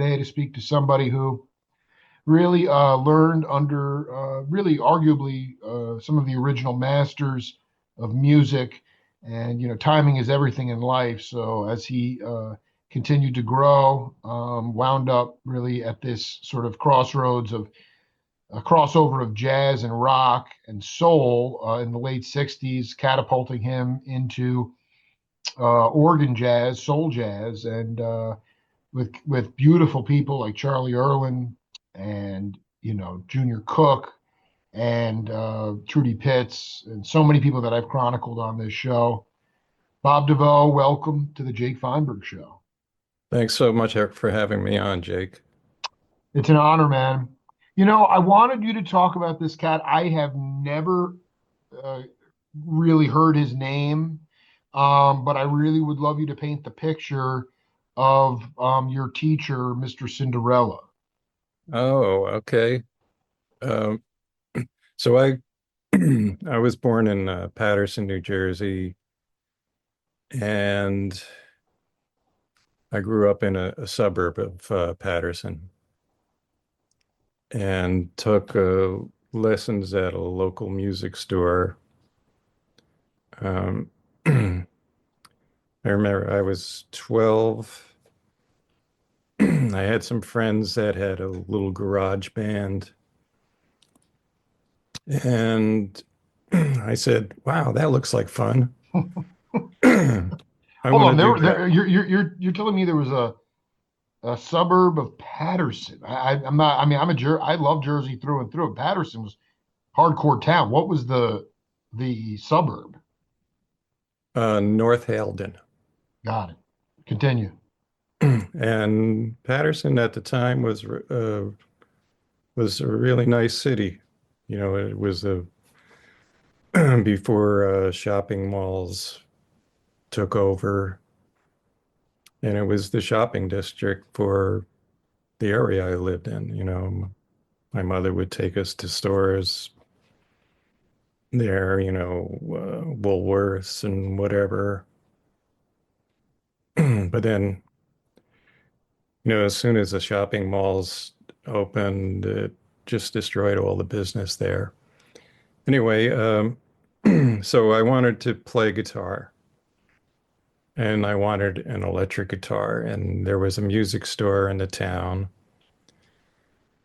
Today to speak to somebody who really learned under really arguably some of the original masters of music. And, timing is everything in life. So as he continued to grow, wound up really at this sort of crossroads of a crossover of jazz and rock and soul in the late 60s, catapulting him into organ jazz, soul jazz, and with beautiful people like Charlie Erlin and Junior Cook and Trudy Pitts and so many people that I've chronicled on this show. Bob Devos, welcome to the Jake Feinberg Show. Thanks so much for having me on, Jake. It's an honor, man. I wanted you to talk about this cat. I have never uh, really heard his name, but I really would love you to paint the picture of your teacher, Mr. Cinderella. Oh, okay. Um, so I I was born in Patterson, New Jersey, and I grew up in a suburb of Patterson and took lessons at a local music store. Um, I remember I was 12. I had some friends that had a little garage band. And I said, "Wow, that looks like fun. I Hold want to on, do that." you're telling me there was a suburb of Patterson. I'm not. I mean, I love Jersey through and through. Patterson was hardcore town. What was the suburb? North Halden. Got it. Continue. And Patterson at the time was a really nice city. You know, it was a before shopping malls took over, and it was the shopping district for the area I lived in. My mother would take us to stores there, Woolworths and whatever. But then, as soon as the shopping malls opened, it just destroyed all the business there. Anyway, so I wanted to play guitar and I wanted an electric guitar. And there was a music store in the town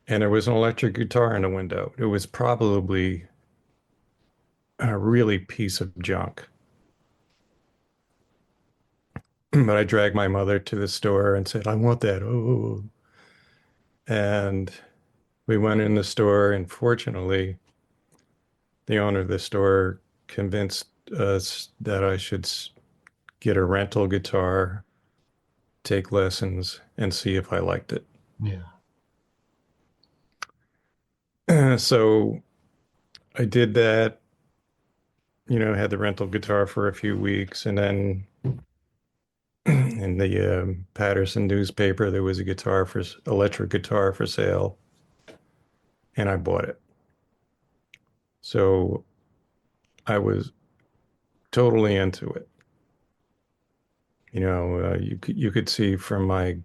and there was an electric guitar in the window. It was probably a really piece of junk. But I dragged my mother to the store and said, "I want that." Oh, and we went in the store, and fortunately, the owner of the store convinced us that I should get a rental guitar, take lessons, and see if I liked it. Yeah. So I did that, had the rental guitar for a few weeks, and then in the Patterson newspaper, there was a electric guitar for sale, and I bought it. So I was totally into it. You could see from my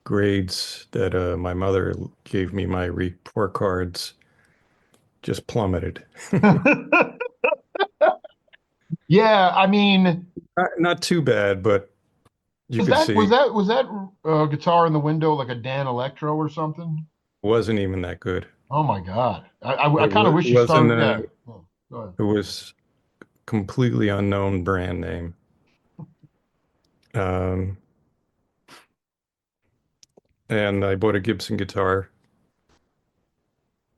grades that my mother gave me my report cards just plummeted. Yeah, I mean, Not too bad, but you was could that was see that was that guitar in the window like a Dan Electro or something? it wasn't even that good. Oh my God. I It kind of was, wish it you wasn't started. Yeah. Oh, go ahead. it was completely unknown brand name. Um, and I bought a Gibson guitar,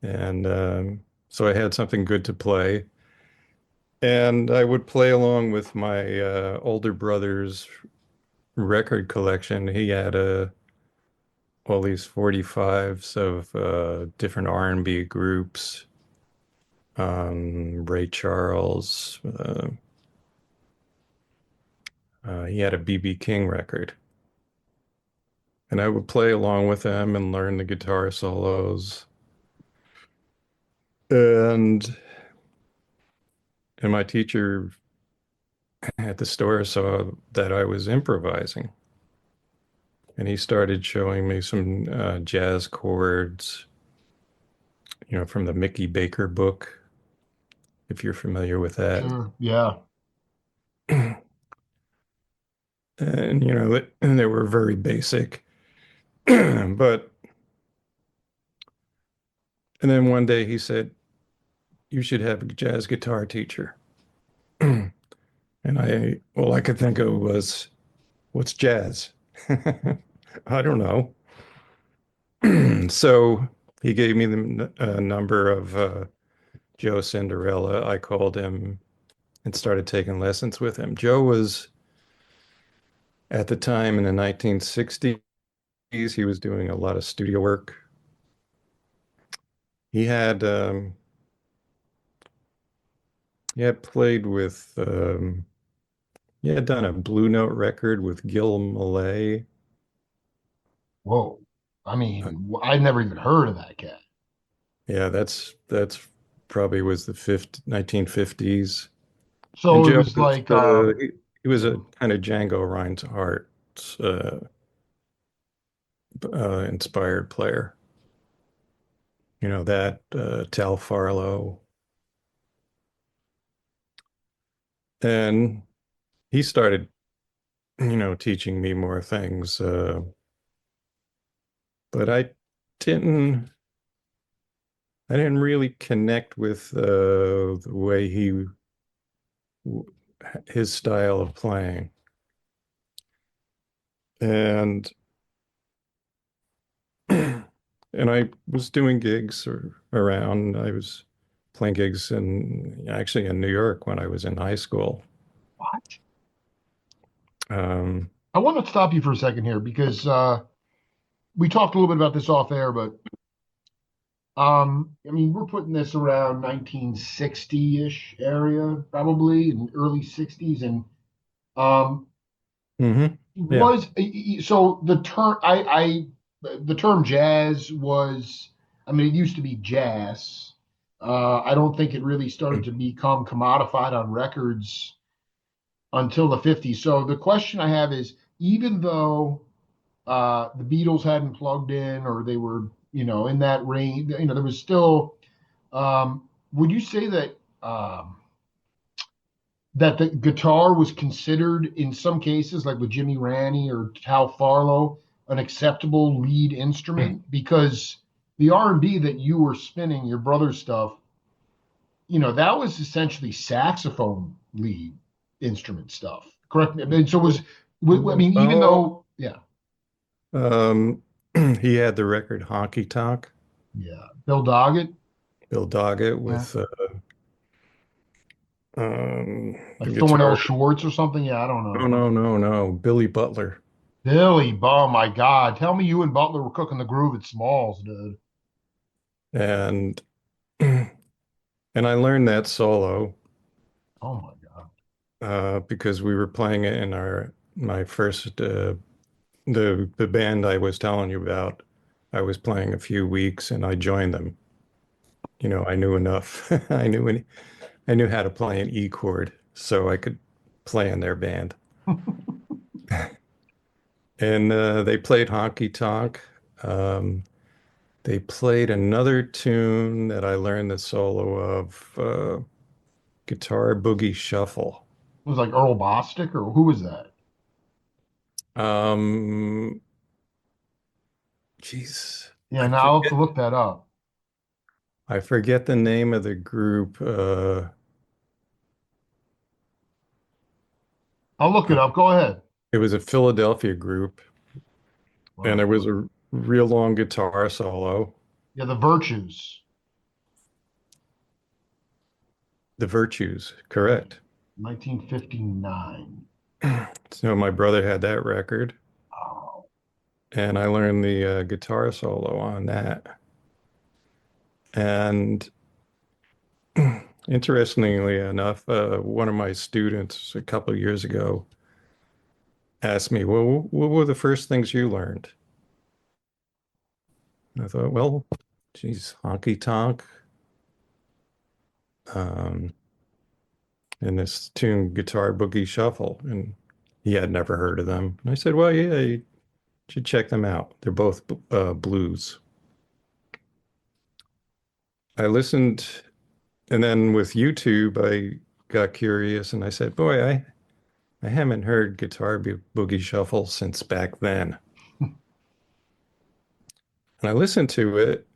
and so I had something good to play. And I would play along with my older brother's record collection. He had all these 45s of different R&B groups, Ray Charles. He had a BB King record. And I would play along with him and learn the guitar solos. And and my teacher at the store saw that I was improvising. and he started showing me some jazz chords, from the Mickey Baker book, if you're familiar with that. Sure. Yeah. And and they were very basic. But and then one day he said, "You should have a jazz guitar teacher." And all I could think of was, what's jazz? I don't know. So he gave me the number of Joe Cinderella. I called him and started taking lessons with him. Joe was at the time in the 1960s, he was doing a lot of studio work. He had played with he had done a Blue Note record with Gil Malay. Whoa. I Uh, mean, I'd never even heard of that cat. yeah, that's probably was the 1950s. And So it Joe was was like, he was a kind of Django Reinhardt inspired player. That Tal Farlow, and he started teaching me more things. But didn't I didn't really connect with the way his style of playing. And and I was doing gigs around. I was playing gigs actually in New York when I was in high school. what? Um, I want to stop you for a second here because we talked a little bit about this off air, but I mean, we're putting this around 1960-ish area, probably in early 60s, and um, mhm. Yeah. was so the term jazz was, I mean, it used to be jazz. I don't think it really started to become commodified on records until the 50s. So the question I have is, even though the Beatles hadn't plugged in or they were, in that range, there was still, would you say that the guitar was considered in some cases, like with Jimmy Raney or Tal Farlow, an acceptable lead instrument? Because the R&B that you were spinning, your brother's stuff, that was essentially saxophone lead instrument stuff. Correct me. I mean, so I mean, even Oh, though, yeah, he had the record Honky Tonk, yeah, Bill Doggett, Bill Doggett yeah, with the like Thornell guitar. Schwartz or something. Yeah, I don't No, know. no, no, no. Billy Butler. Billy, oh my God, tell me you and Butler were cooking the groove at Smalls, dude. And and I learned that solo Oh my God. because we were playing it in my first the band I was telling you about. I was playing a few weeks and I joined them. I knew enough. I knew how to play an E chord, so I could play in their band. And they played Honky Tonk. Um, they played another tune that I learned the solo of, Guitar Boogie Shuffle. It was like Earl Bostick, or who was that? Um, Jeez, Yeah, now I'll have to look that up. I forget the name of the group. I'll look it up. Go ahead. It was a Philadelphia group, and there was a real long guitar solo. Yeah, the Virtues. The Virtues, Yeah, correct. 1959. So my brother had that record, Oh, and I learned the guitar solo on that. And interestingly enough, one of my students a couple of years ago asked me, "Well, what were the first things you learned?" And I thought, well, geez, honky tonk, um, and this tune, Guitar Boogie Shuffle. And he had never heard of them. And I said, well, yeah. should check them out. They're both blues. I listened, and then with YouTube, I got curious and I said, "Boy, I haven't heard Guitar Boogie Shuffle since back then." And I listened to it,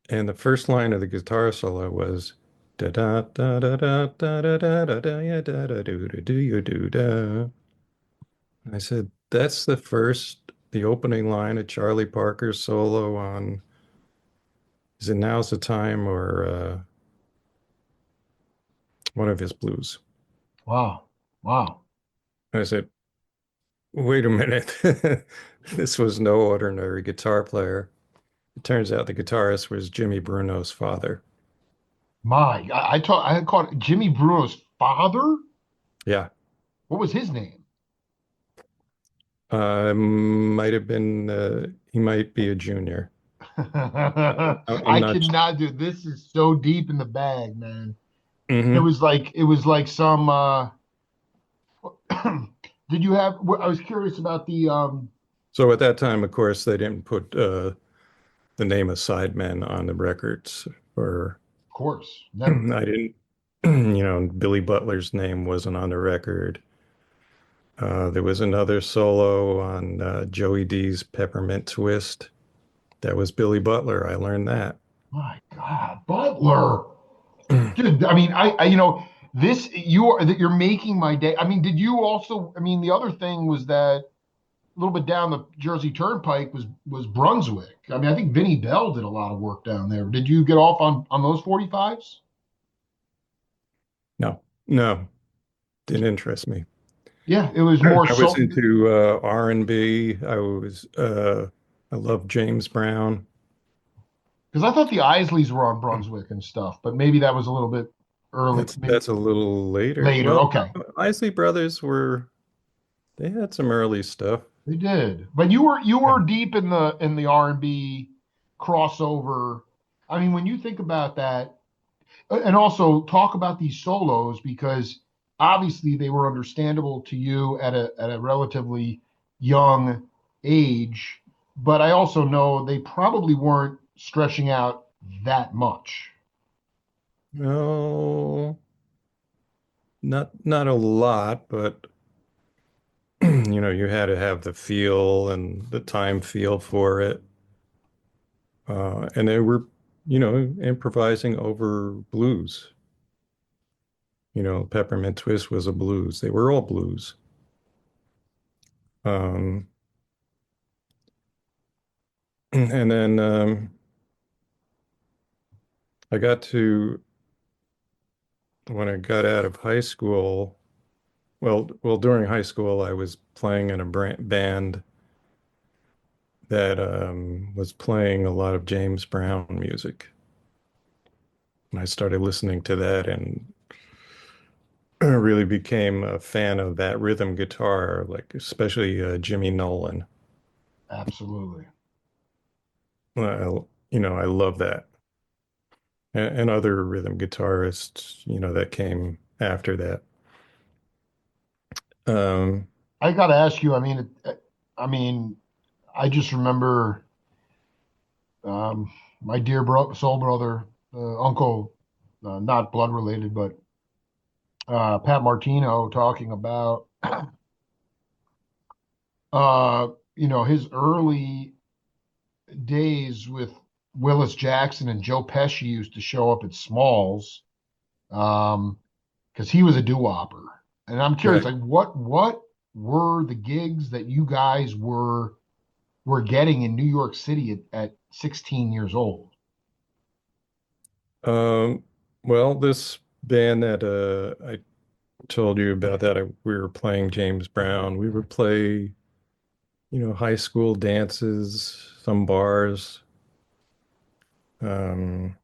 and the first line of the guitar solo was da da da da da da da da da da ya da da do do do you do da. I said, "That's the opening line of Charlie Parker's solo on Is It Now's the Time or one of his blues." Wow. Wow. I said, "Wait a minute." This was no ordinary guitar player. It turns out the guitarist was Jimmy Bruno's father. I caught Jimmy Bruno's father. Yeah. What was his name? Might have been, he might be a junior. I'm I not. cannot do this is so deep in the bag, man. Hmm. It was like some did you have I was curious about the So at that time, of course, they didn't put the name of Sidemen on the records, or of course, never. I didn't, Billy Butler's name wasn't on the record. There was another solo on Joey D's Peppermint Twist. That was Billy Butler. I learned that. My God, Butler. Dude, I mean, this that you're making my day. I mean, did you also? I mean, the other thing was that a little bit down the Jersey Turnpike was Brunswick. I mean, I think Vinnie Bell did a lot of work down there. Did you get off on those 45s? No, no, didn't interest me. Yeah, it was more I was so into R&B. I love James Brown. because I thought the Isleys were on Brunswick and stuff, but maybe that was a little bit early, maybe That's a little later. later. Well, Okay, Isley Brothers they had some early stuff. they did, but you were deep in the R&B crossover. I mean, when you think about that, and also talk about these solos because obviously they were understandable to you at a relatively young age, but I also know they probably weren't stretching out that much. No, not a lot, but you had to have the feel and the time feel for it. And they were, improvising over blues. Peppermint Twist was a blues. They were all blues. Um, and then I got to when I got out of high school. Well, during high school, I was playing in a band that was playing a lot of James Brown music. And I started listening to that and really became a fan of that rhythm guitar, like especially Jimmy Nolan. Absolutely. I love that. And other rhythm guitarists, that came after that. Um, I got to ask you, I mean, I just remember my dear soul brother, uncle, not blood related, but Pat Martino talking about his early days with Willis Jackson and Joe Pesci used to show up at Smalls because he was a doo-wopper. And I'm curious, right. like what were the gigs that you guys were getting in New York City at 16 years old? Um, well, this band that I told you about that we were playing James Brown. We would play, high school dances, some bars. Um,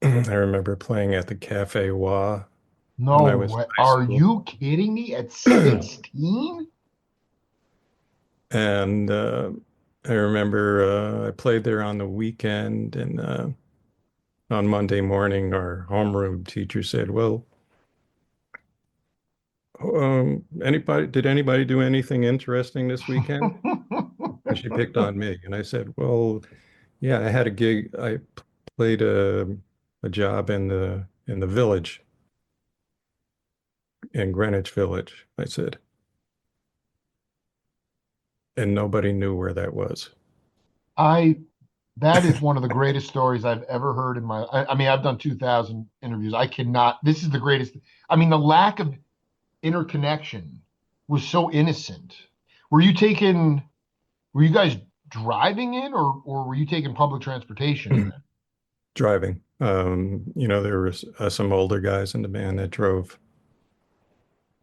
I remember playing at the Cafe Wa when No I was in way. high Are school. you kidding me? At 16? And I remember I played there on the weekend, and on Monday morning, our homeroom teacher said, "Well, Did anybody do anything interesting this weekend? And she picked on me. And I said, well, yeah, I had a gig. I played a job in the village in Greenwich Village, I said, and nobody knew where that was. I That is one of the greatest stories I've ever heard in my. I mean, I've done 2,000 interviews. I cannot. This is the greatest. I mean, the lack of interconnection was so innocent. Were you taking? Were you guys driving in, or were you taking public transportation in? Driving. There was some older guys in the band that drove.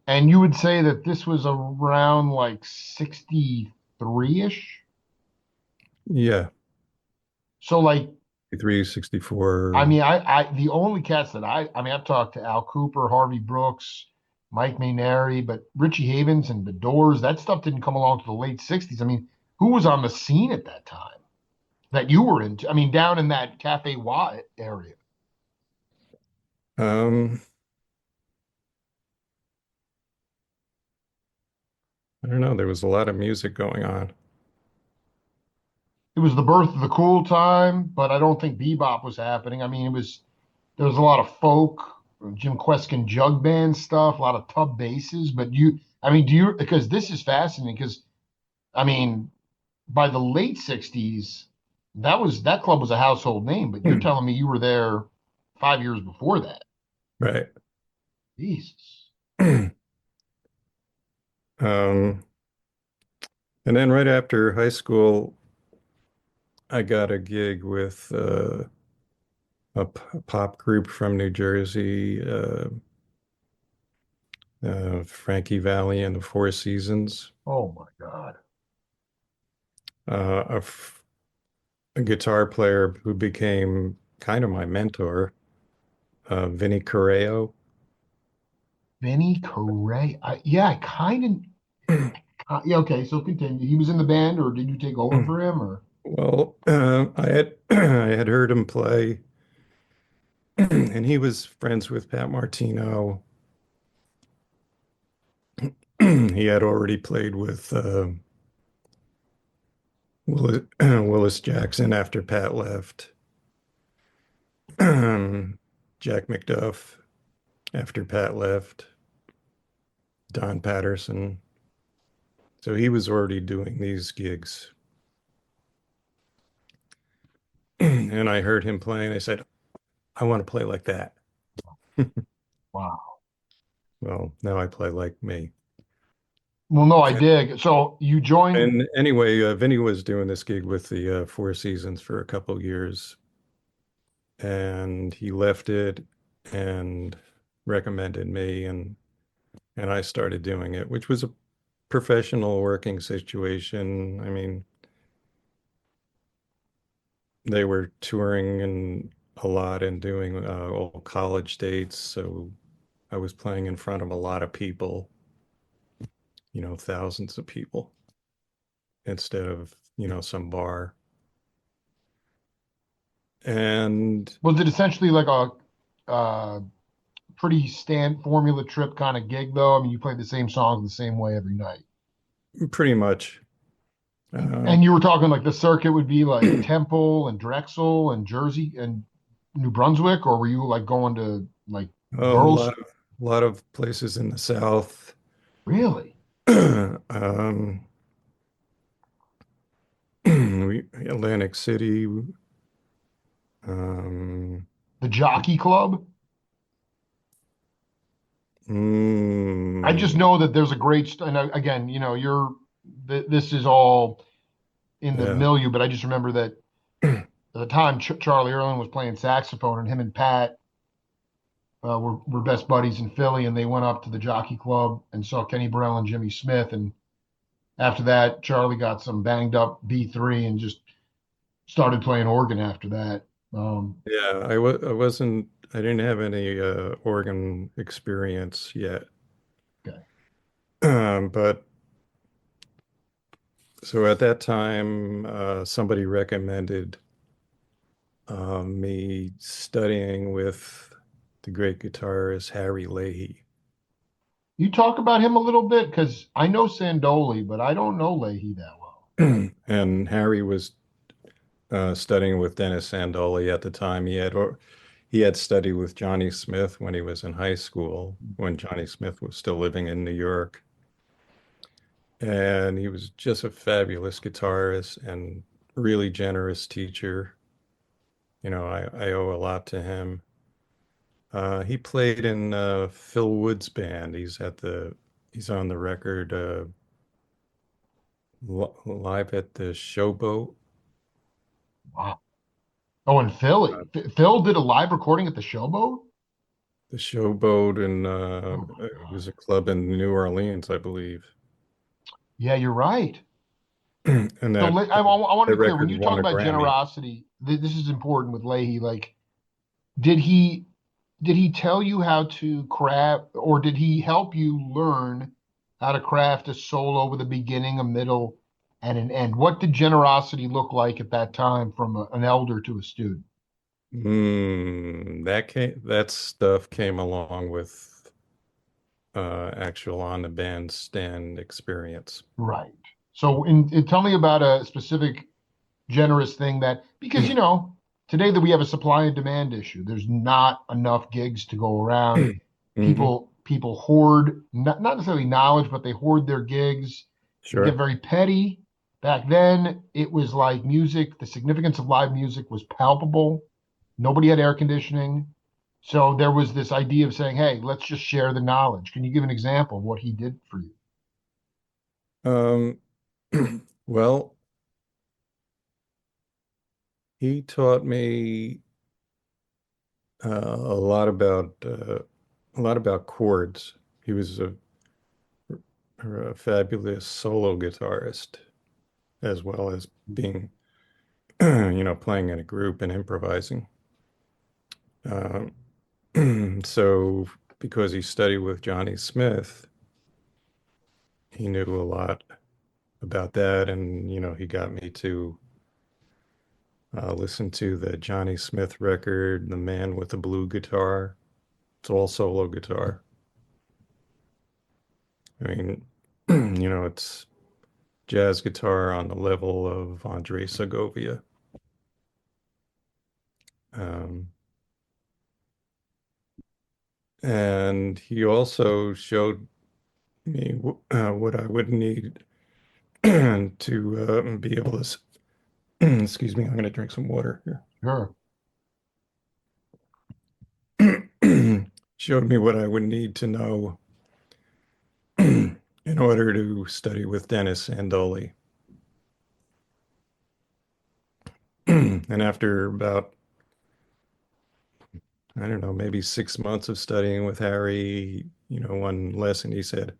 And you would say that this was around like 63-ish. Yeah, So like, 63, I 64. mean, the only cats that I mean, I've talked to Al Cooper, Harvey Brooks, Mike Maynard, but Richie Havens and the Doors, that stuff didn't come along to the late 60s. I mean, who was on the scene at that time that you were in? I mean, down in that Cafe Wa area. Um, I don't know. There was a lot of music going on. It was the birth of the cool time, but I don't think bebop was happening. I mean, there was a lot of folk, Jim Kweskin jug band stuff, a lot of tub basses. But I mean, because this is fascinating because, I mean, by the late 60s, that club was a household name, but you're telling me you were there 5 years before that. Right. Jesus. Um, and then right after high school, I got a gig with a pop group from New Jersey, Frankie Valli and the Four Seasons. Oh my God. Uh, a, f- a guitar player who became kind of my mentor, Vinny Correo. Vinny Correa. Yeah, I kind of. Yeah, okay, so continue. He was in the band, or did you take over for him, or? Well, I had I had heard him play, and he was friends with Pat Martino. He had already played with Willis, Willis Jackson after Pat left, Jack McDuff after Pat left, Don Patterson. So he was already doing these gigs. And I heard him playing. I said, I want to play like that. Wow. Well, now I play like me. Well, no, I dig. So you joined. And anyway, Vinny was doing this gig with the Four Seasons for a couple years, and he left it and recommended me, and I started doing it, which was a professional working situation. I mean, they were touring and a lot and doing all college dates, so I was playing in front of a lot of people, thousands of people instead of, some bar. And Was it essentially like a uh, pretty stand formula trip kind of gig, though? I mean, you played the same songs the same way every night. pretty much, uh, And you were talking like the circuit would be like Temple and Drexel and Jersey and New Brunswick, or were you like going to like a girls? lot of places in the South. Really? um, Atlantic City. Um, The Jockey Club? I just mm, know that there's a and again, this is all in the yeah. milieu, but I just remember that at the time Charlie Erlin was playing saxophone, and him and Pat were best buddies in Philly, and they went up to the Jockey Club and saw Kenny Burrell and Jimmy Smith, and after that, Charlie got some banged up B3 and just started playing organ after that. Yeah, I wasn't, I didn't have any organ experience yet. Okay. But so at that time, somebody recommended me studying with the great guitarist Harry Leahy. You talk about him a little bit because I know Sandoli, but I don't know Leahy that well. And Harry was studying with Dennis Sandoli at the time. He had studied with Johnny Smith when he was in high school, when Johnny Smith was still living in New York. And he was just a fabulous guitarist and really generous teacher. I owe a lot to him. He played in Phil Wood's band. He's on the record live at the Showboat. Wow. Oh, and Uh, Phil did a live recording at the Showboat. the Showboat, and Oh my it was God. a club in New Orleans, I believe. Yeah, you're right. And So that I want to that be clear when record you talk won a about Grammy. generosity. This is important with Leahy. Like, did he did he tell you how to craft, or did he help you learn how to craft a solo with a beginning, a middle, and an end? What did generosity look like at that time from an elder to a student? That stuff came along with actual on the bandstand experience. Right. So, tell me about a specific generous thing that, because today that we have a supply and demand issue, there's not enough gigs to go around. Hmm. People hoard, not necessarily knowledge, but they hoard their gigs. They get Sure. very petty. Back then it was like music, the significance of live music was palpable. Nobody had air conditioning, so there was this idea of saying, hey, let's just share the knowledge. Can you give an example of what he did for you? Um, well, he taught me a lot about chords. He was a fabulous solo guitarist, as well as being, playing in a group and improvising. Um, so, because he studied with Johnny Smith, he knew a lot about that, and he got me to listen to the Johnny Smith record, "The Man with the Blue Guitar." It's all solo guitar. I mean, it's jazz guitar on the level of Andre Segovia. Um, and he also showed me what I would need to be able to, excuse me, I'm going to drink some water Sure. here. Showed me what I would need to know in order to study with Dennis Andoli. And after about, I don't know, maybe 6 months of studying with Harry, one lesson he said,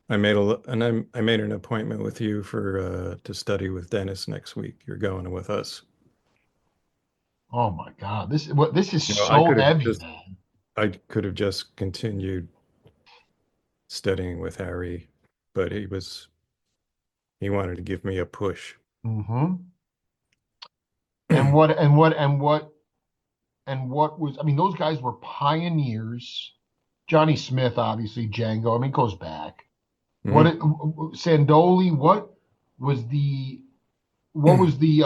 I made an appointment with you for to study with Dennis next week. You're going with us. Oh my God, this is I so could have heavy, just man. I could have just continued studying with Harry, but he wanted to give me a push. Hmm. And what was, I mean, those guys were pioneers. Johnny Smith, obviously, Django. I mean, it goes back. Mhm. Sandoli? Was the what was the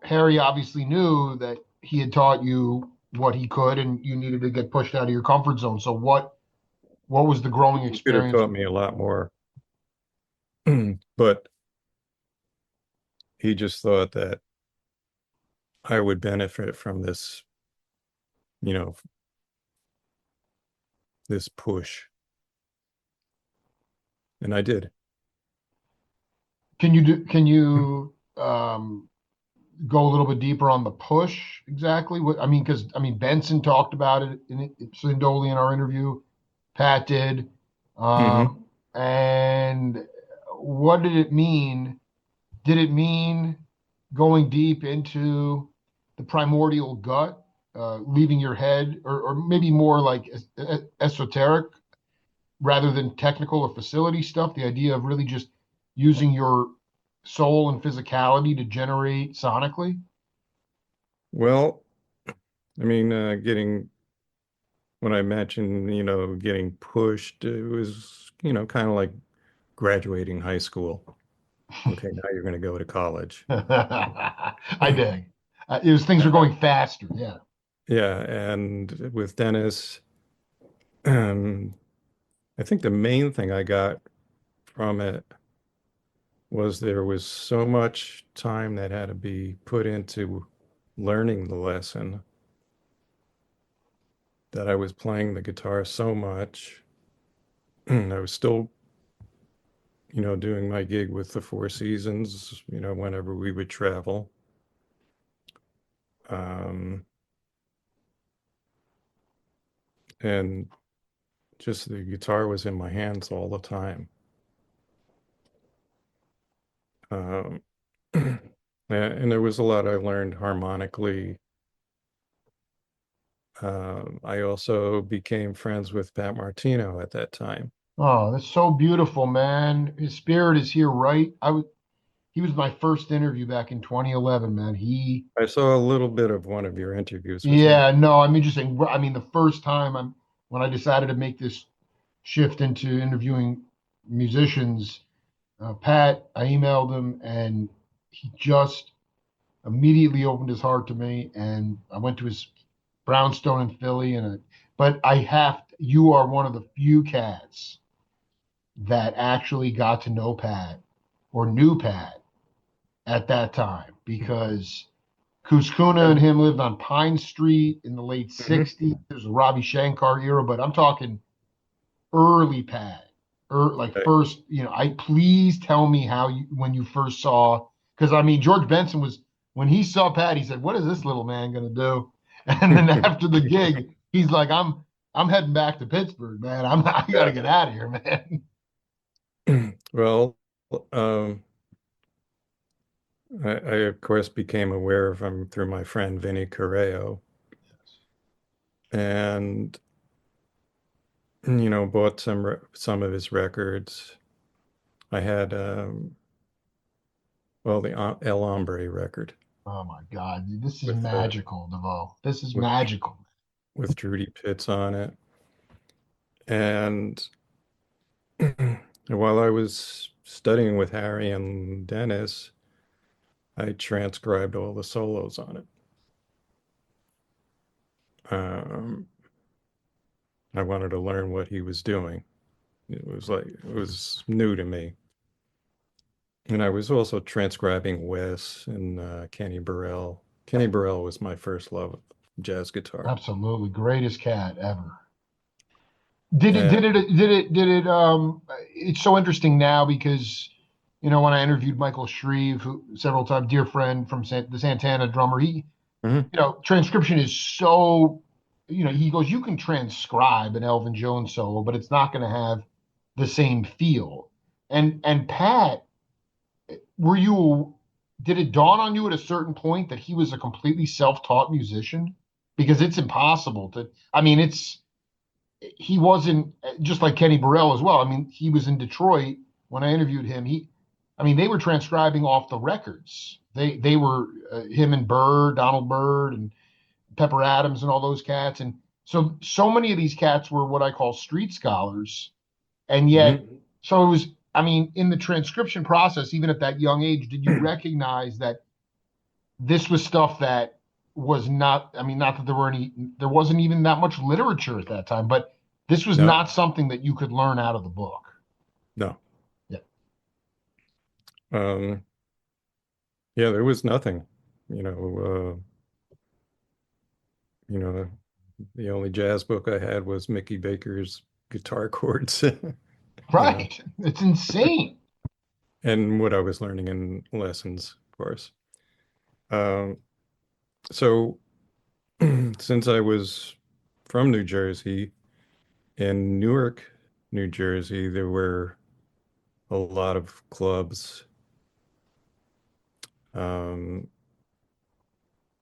Harry obviously knew that he had taught you what he could, and you needed to get pushed out of your comfort zone. So what was the growing He could have experience? taught me a lot more, but he just thought that I would benefit from you know, this push, and I did. Can you go a little bit deeper on the push exactly? What I mean, because I mean Benson talked about it in Sindoli in our interview. Pat did, Hmm. and what did it mean? Did it mean going deep into the primordial gut, leaving your head, or maybe more like esoteric rather than technical or facility stuff? The idea of really just using your soul and physicality to generate sonically. Well, I mean, getting when I mentioned, getting pushed, it was, kind of like graduating high school. Okay, now you're going to go to college. I dig. It was things were Uh, going faster. Yeah. yeah, and with Dennis, um, I think the main thing I got from it was there was so much time that had to be put into learning the lesson that I was playing the guitar so much. I was still, doing my gig with the Four Seasons, whenever we would travel. Um, and just the guitar was in my hands all the time. Um, and there was a lot I learned harmonically. I also became friends with Pat Martino at that time. Oh, that's so beautiful, man. His spirit is here, right? He was my first interview back in 2011, man. I saw a little bit of one of your interviews with him. Yeah, no, I'm interesting. I mean, the first time when I decided to make this shift into interviewing musicians, Pat, I emailed him and he just immediately opened his heart to me. And I went to his brownstone in Philly, but you are one of the few cats that actually got to know Pat or knew Pat at that time because Kuskuna and And, him lived on Pine Street in the late mhm. 60s. There's a Ravi Shankar era, but I'm talking early Pat, like Right. first, I please tell me when you first saw, because I mean, George Benson when he saw Pat, he said, "What is this little man going to do?" And then after the gig, he's like, I'm heading back to Pittsburgh, man. I got to Yeah. get out of here, man." Well, um, I of course became aware of him through my friend Vinny Correo, and bought some of his records. I had well, the El Hombre record Oh my God, this is with magical, DeVoe. This is with magical. with Trudy Pitts on it. And while I was studying with Harry and Dennis, I transcribed all the solos on it. Um, I wanted to learn what he was doing. It was new to me. And I was also transcribing Wes and Kenny Burrell. Kenny Burrell was my first love of jazz guitar. Absolutely greatest cat ever. Did it, And did it, did it, did it, it's so interesting now because, when I interviewed Michael Shreve, who several times, dear friend from the Santana drummer, mhm, transcription is so, he goes, you can transcribe an Elvin Jones solo, but it's not going to have the same feel. And Pat, were you, did it dawn on you at a certain point that he was a completely self-taught musician? Because it's impossible I mean, he wasn't just like Kenny Burrell as well. I mean, he was in Detroit when I interviewed him. I mean, they were transcribing off the records. They were him and Donald Byrd, and Pepper Adams, and all those cats. And so many of these cats were what I call street scholars, and yet, mhm. so it was. I mean, in the transcription process, even at that young age, did you recognize that this was stuff that was not, I mean, not that there wasn't even that much literature at that time, but this was No, not something that you could learn out of the book. no. Yeah. Um, yeah, there was nothing. You know, you know, the only jazz book I had was Mickey Baker's guitar chords, you know, Right. It's insane. and what I was learning in lessons, of course. Um, so since I was from New Jersey, in Newark, New Jersey, there were a lot of clubs, um,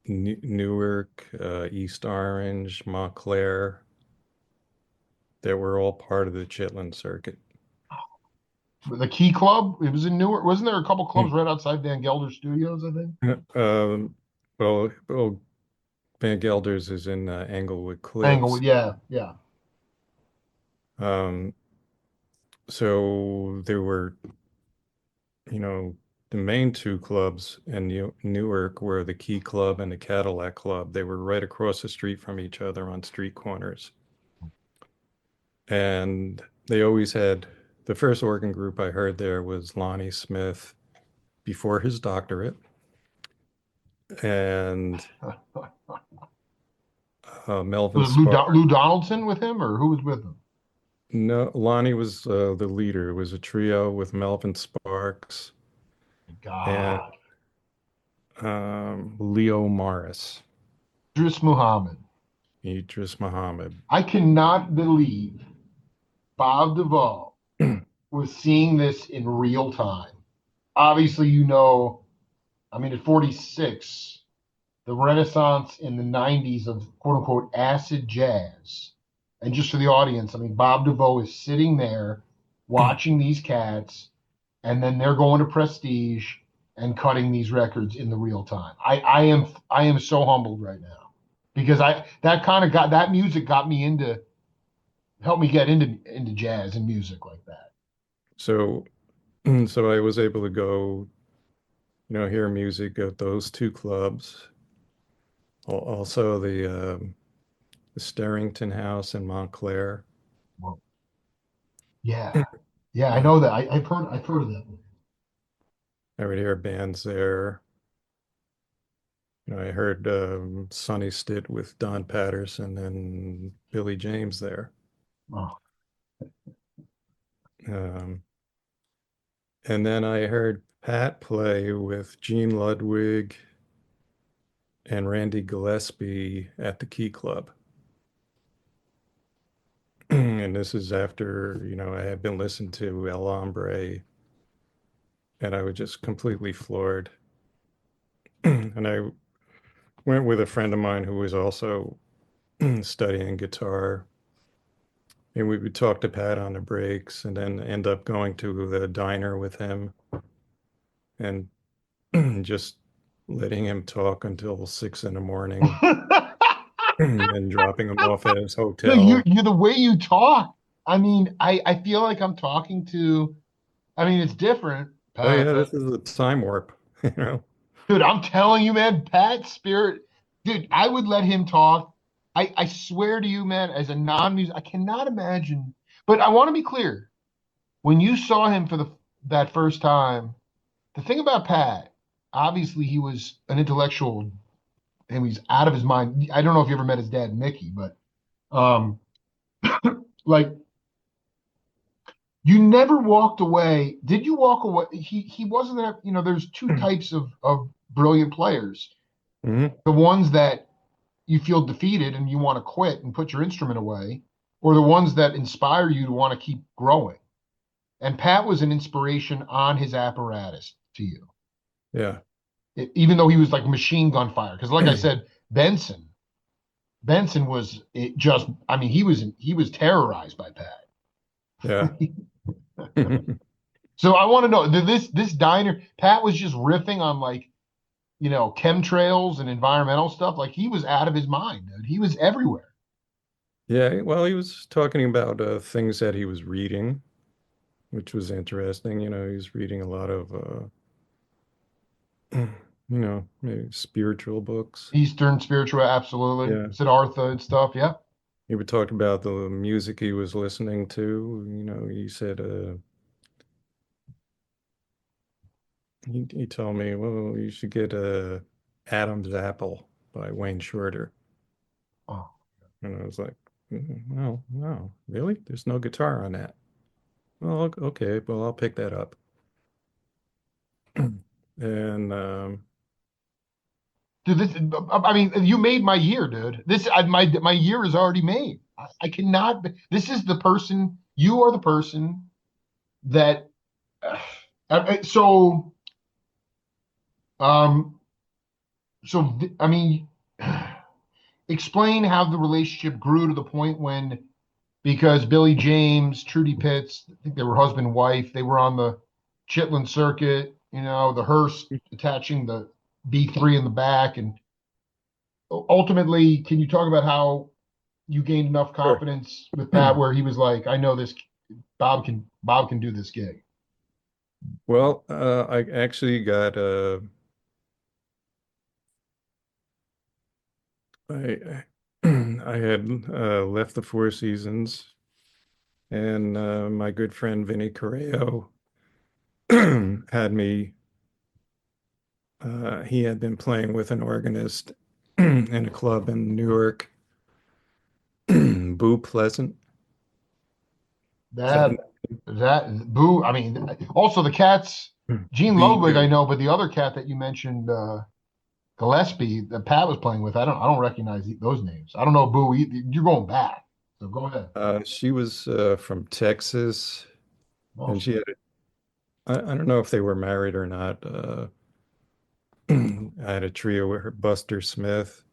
Newark, East Orange, Montclair, that were all part of the Chitlin circuit. The Key Club, it was in Newark. Wasn't there a couple clubs Mm. right outside Van Gelder Studios, I think? Um, well, Van Gelders is in Englewood Angle, Cliffs. yeah, yeah. Um, so there were, you know, the main two clubs in Newark were the Key Club and the Cadillac Club. They were right across the street from each other on street corners. And they always had the first organ group I heard there was Lonnie Smith before his doctorate. And Melvin Was it Lou, Sparks. Lou Donaldson with him, or who was with him? No, Lonnie was the leader. It was a trio with Melvin Sparks and God, Leo Morris, Idris Muhammad. Idris Muhammad. I cannot believe Bob Devos was seeing this in real time. Obviously, I mean, at 46, the renaissance in the 90s of quote unquote acid jazz. And just for the audience, I mean, Bob DeVoe is sitting there watching these cats, and then they're going to Prestige and cutting these records in the real time. I am so humbled right now because that music got me into helped me get into jazz and music like that. So, so I was able to go, hear music at those two clubs. Also, the Starrington House in Montclair. Well, yeah, yeah, I Uh, know that. I've heard of that. I would hear bands there. I heard Sonny Stitt with Don Patterson and Billy James there. Oh. Um, and then I heard Pat play with Gene Ludwig and Randy Gillespie at the Key Club. And this is after, I had been listening to El Hombre, and I was just completely floored. And I went with a friend of mine who was also studying guitar. And we would talk to Pat on the breaks and then end up going to the diner with him and just letting him talk until 6 in the morning and dropping him off at his No, hotel. you the way you talk. I mean, I feel like I'm talking to. I mean, it's different, Oh Pat, yeah, but this is a time warp, you know. dude, I'm telling you, man, Pat Spirit, dude, I would let him talk. I swear to you, man, as a non-music, I cannot imagine. But I want to be clear. When you saw him for that first time, the thing about Pat, obviously he was an intellectual and he's out of his mind. I don't know if you ever met his dad, Mickey, but um, like you never walked away. Did you walk away? He wasn't that, there's two types of brilliant players. Hmm. The ones that you feel defeated and you want to quit and put your instrument away, or the ones that inspire you to want to keep growing. And Pat was an inspiration on his apparatus to you, Yeah. even though he was like machine gun fire. Because, like I said, Benson was it just. I mean, he was terrorized by Pat. Yeah. So I want to know this diner. Pat was just riffing on like chemtrails and environmental stuff. Like he was out of his mind, dude. He was everywhere. Yeah, well, he was talking about things that he was reading, which was interesting. He was reading a lot of maybe spiritual books. Eastern spiritual, absolutely. Yeah. Siddhartha and stuff. Yeah. He would talk about the music he was listening to. He said he told me, well, you should get Adam's Apple by Wayne Shorter. Oh. And I was like, well, no, really? There's no guitar on that. Well, okay, well, I'll pick that up. And Dude, I mean, you made my year, dude. My year is already made. I cannot. This is the person. You are the person that. So, um, I mean, explain how the relationship grew to the point when, because Billy James, Trudy Pitts, I think they were husband and wife. They were on the Chitlin circuit. The hearse attaching the B3 in the back, and ultimately, can you talk about how you gained enough Sure. confidence with Pat where he was like, I know this Bob can do this gig. Well, I actually got I I had left the Four Seasons, and my good friend Vinny Correo had me. He had been playing with an organist in a club in Newark, Boo Pleasant. Is that That Boo. I mean, also the cats. Gene Ludwig, I BU? know, but the other cat that you mentioned, Gillespie, that Pat was playing with, I don't recognize those names. I don't know Boo. You're going back, so go ahead. She was from Texas, and Awesome. she had. I don't know if they were married or not. I had a trio with her, Buster Smith,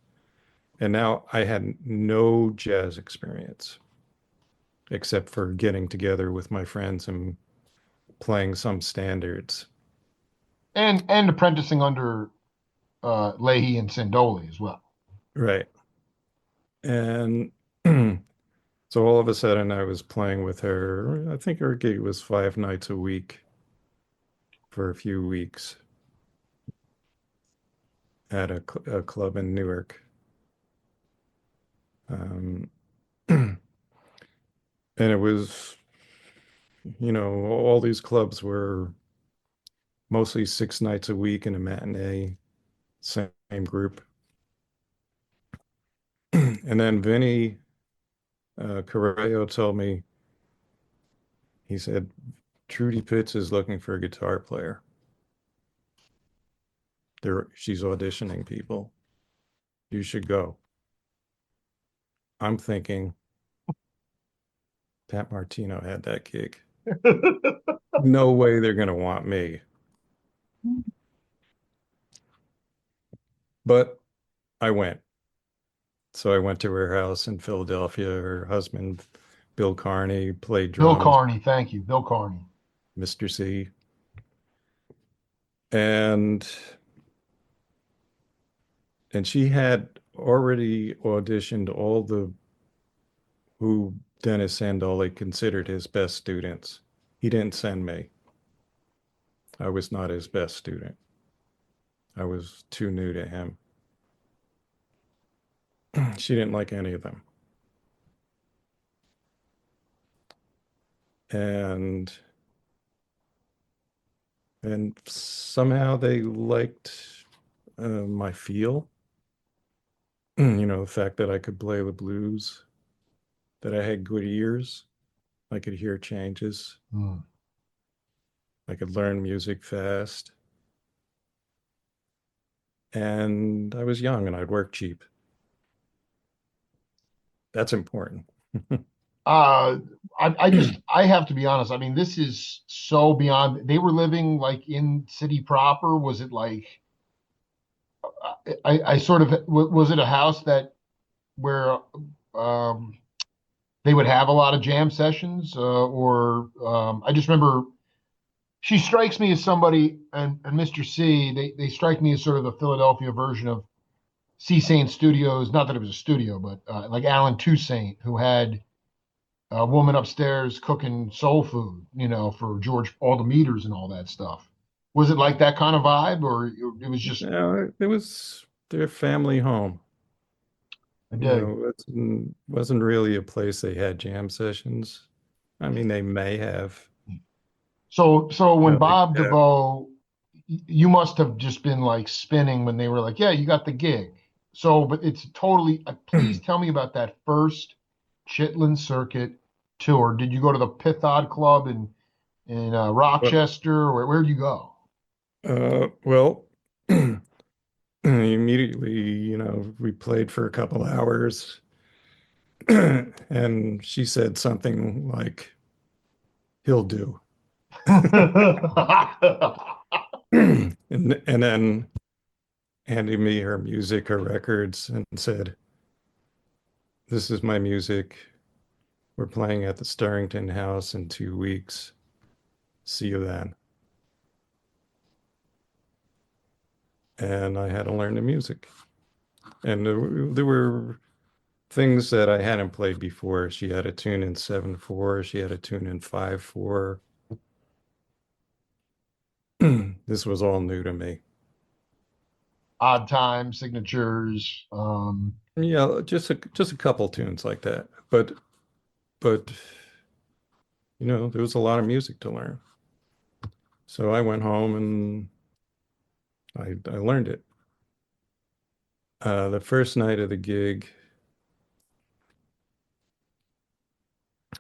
and now I had no jazz experience except for getting together with my friends and playing some standards. And apprenticing under Leahy and Sandoli as well. Right. And so all of a sudden I was playing with her. I think her gig was 5 nights a week for a few weeks at a club in Newark. Um, and it was, all these clubs were mostly 6 nights a week in a matinee, same group. And then Vinny Correo told me, he said, Trudy Pitts is looking for a guitar player. She's auditioning people. You should go. I'm thinking Pat Martino had that gig. No way they're going to want me. But I went. So I went to her house in Philadelphia. Her husband, Bill Carney, played Bill drums, Carney, thank you, Bill Carney. Mr. C. And and she had already auditioned all the who Dennis Sandoli considered his best students. He didn't send me. I was not his best student. I was too new to him. She didn't like any of them. And and somehow they liked my feel, the fact that I could play the blues, that I had good ears, I could hear changes, Hmm. I could learn music fast, and I was young and I'd work cheap. That's important. Uh, I have to be honest. I mean, this is so beyond. They were living like in city proper. Was it like I sort of was it a house that where um they would have a lot of jam sessions, or I just remember she strikes me as somebody, and Mr. C. They strike me as sort of the Philadelphia version of C. Saint Studios. Not that it was a studio, but like Alan Toussaint, who had a woman upstairs cooking soul food, for George, all the meters and all that stuff. Was it like that kind of vibe, or it was just It was their family home. a dig? It wasn't really a place they had jam sessions. I mean, they may have. So when They Bob have. DeVoe, you must have just been like spinning when they were like, yeah, you got the gig. So, but it's totally. Please tell me about that first Chitlin Circuit tour. Did you go to the Pithod Club in Well, Rochester? Where'd you go? well, immediately, we played for a couple hours, and she said something like, "He'll do," and then handed me her music, her records, and said, "This is my music. We're playing at the Starrington House in 2 weeks. See you then." And I had to learn the music. And there were things that I hadn't played before. She had a tune in 7/4. She had a tune in 5/4. This was all new to me. Odd time signatures. Yeah, just a couple tunes like that. But there was a lot of music to learn. So I went home and I learned it. The first night of the gig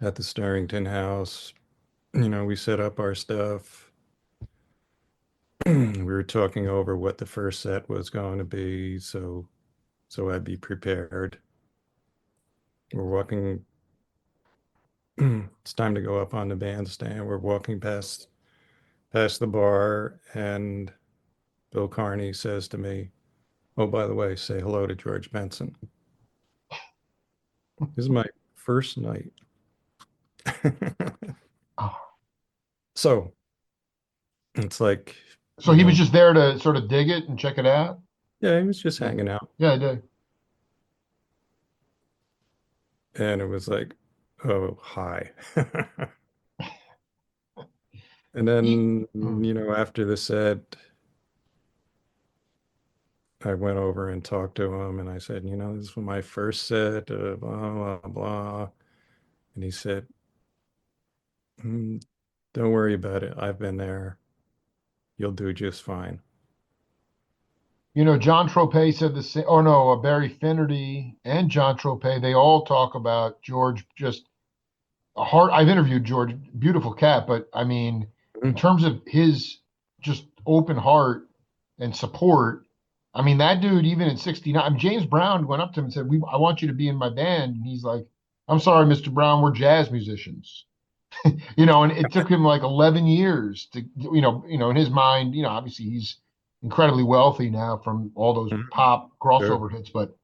at the Starrington House, we set up our stuff. We were talking over what the first set was going to be, so I'd be prepared. We're walking. It's time to go up on the bandstand. We're walking past the bar, and Bill Carney says to me, "Oh, by the way, say hello to George Benson." This is my first night. Oh. So it's like, So you he was know, just there to sort of dig it and check it out. yeah, he was just Yeah, hanging out. yeah, I did. And it was like, oh, hi. And He, then, hmm. after the set, I went over and talked to him and I said, this was my first set, blah, blah, blah. And he said, "Mm, don't worry about it. I've been there. You'll do just fine." John Tropez said the same. Oh no, Barry Finnerty and John Tropez. They all talk about George just a heart. I've interviewed George, beautiful cat, but I mean, in Mhm. terms of his just open heart and support, I mean, that dude, even at 69, I mean, James Brown went up to him and said, I want you to be in my band. And he's like, I'm sorry, Mr. Brown, we're jazz musicians. And it took him like 11 years to, in his mind, obviously he's incredibly wealthy now from all those Mhm. pop Sure. crossover hits, but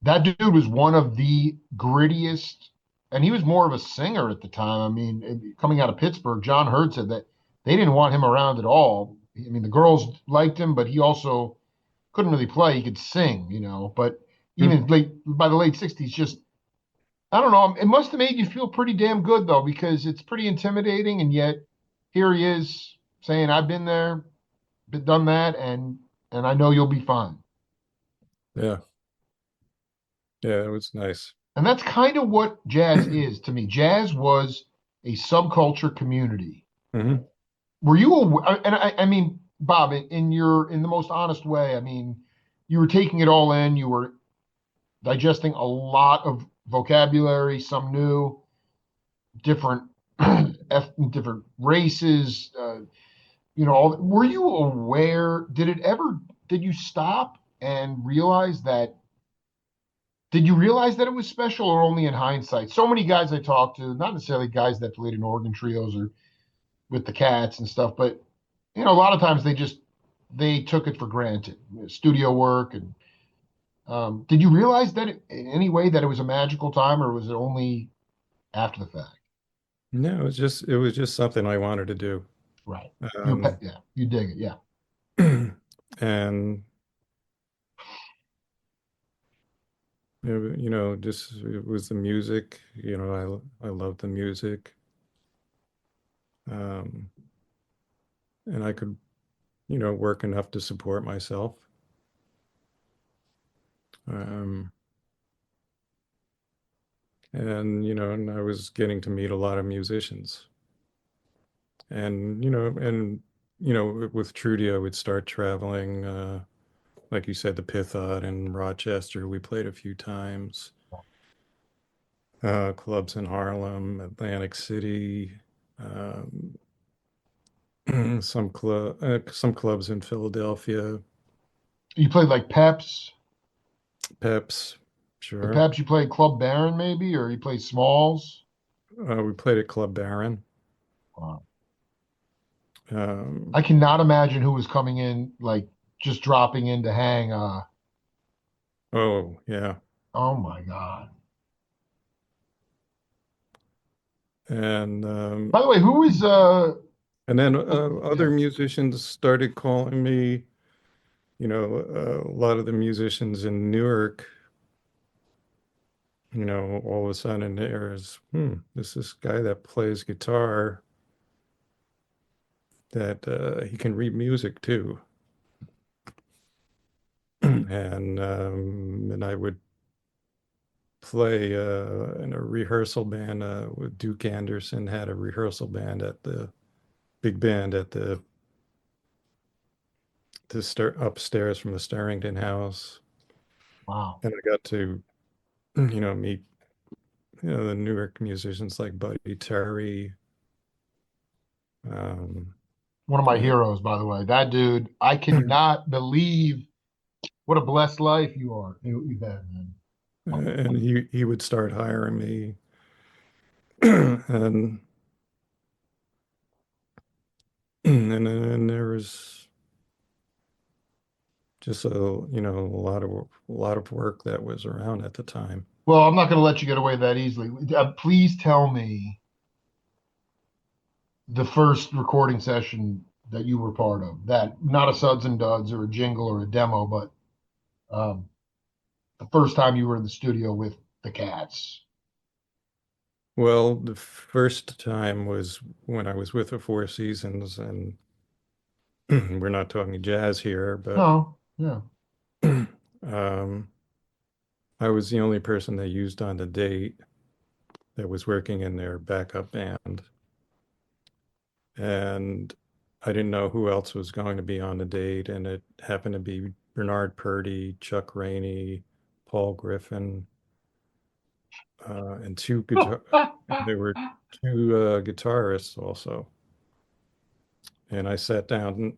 that dude was one of the grittiest, and he was more of a singer at the time. I mean, coming out of Pittsburgh, John Hurd said that they didn't want him around at all. I mean, the girls liked him, but he also couldn't really play. He could sing, but Mhm. even by the late 60s, just I don't know. It must have made you feel pretty damn good though, because it's pretty intimidating, and yet here he is saying, "I've been there, done that, and I know you'll be fine." Yeah. Yeah, it was nice. And that's kind of what jazz is to me. Jazz was a subculture community. Hmm. Were you aware? And I mean, Bob, in the most honest way, I mean, you were taking it all in. You were digesting a lot of vocabulary, some new, different, different races. Were you aware? Did you stop and realize that? Did you realize that it was special or only in hindsight? So many guys I talked to, not necessarily guys that played in organ trios or with the Cats and stuff, but a lot of times they took it for granted. Studio work and did you realize that in any way that it was a magical time, or was it only after the fact? No, it was just something I wanted to do. Right. Um, Yeah, you dig it. Yeah. and just it was the music. I love the music. Um, and I could, work enough to support myself. Um, and I was getting to meet a lot of musicians. And with Trudy, I would start traveling, like you said, the Python in Rochester. We played a few times. Clubs in Harlem, Atlantic City, um, some clubs in Philadelphia, You played like Peps. Peps, At sure. Peps, you played Club Baron maybe, or you played Smalls. We played at Club Baron. Wow. Um, I cannot imagine who was coming in like just dropping in to hang. oh yeah, Oh my God. and By the way, who is and then yeah. other musicians started calling me. a lot of the musicians in Newark, all of a sudden there's this guy that plays guitar that he can read music too. And I would play in a rehearsal band with Duke Anderson had a rehearsal band at the big band at the upstairs from the Starrington House, Wow. and I got to meet the Newark musicians like Buddy Terry. Um, One of my and, heroes, by the way. That dude, I cannot believe what a blessed life you've had, man. and he would start hiring me, and and there was just a lot of work that was around at the time. Well, I'm not going to let you get away that easily. Please tell me the first recording session that you were part of. That not a Suds and Duds or a jingle or a demo, but um, the first time you were in the studio with the Cats. Well, the first time was when I was with the Four Seasons, and we're not talking jazz here, but No, yeah. um, I was the only person they used on the date that was working in their backup band. And I didn't know who else was going to be on the date, and it happened to be Bernard Purdy, Chuck Rainey, Paul Griffin, and there were two guitarists also. And I sat down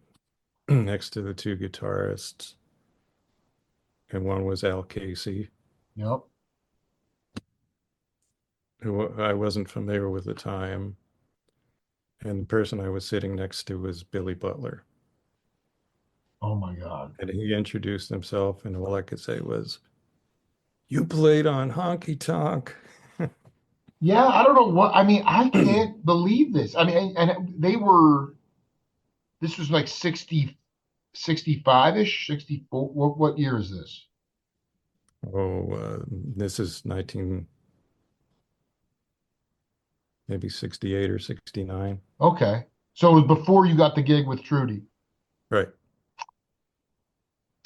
next to the two guitarists, and one was Al Casey, Yep. who I wasn't familiar with at the time, and the person I was sitting next to was Billy Butler. Oh my God. And he introduced himself, and all I could say was, "You played on Honky Tonk." Yeah, I don't know what I mean. I can't believe this. I mean, and they were. This was like 65 ish, 64. What year is this? Oh, this is 19, maybe 68 or 69. Okay. So it was before you got the gig with Trudy. Right.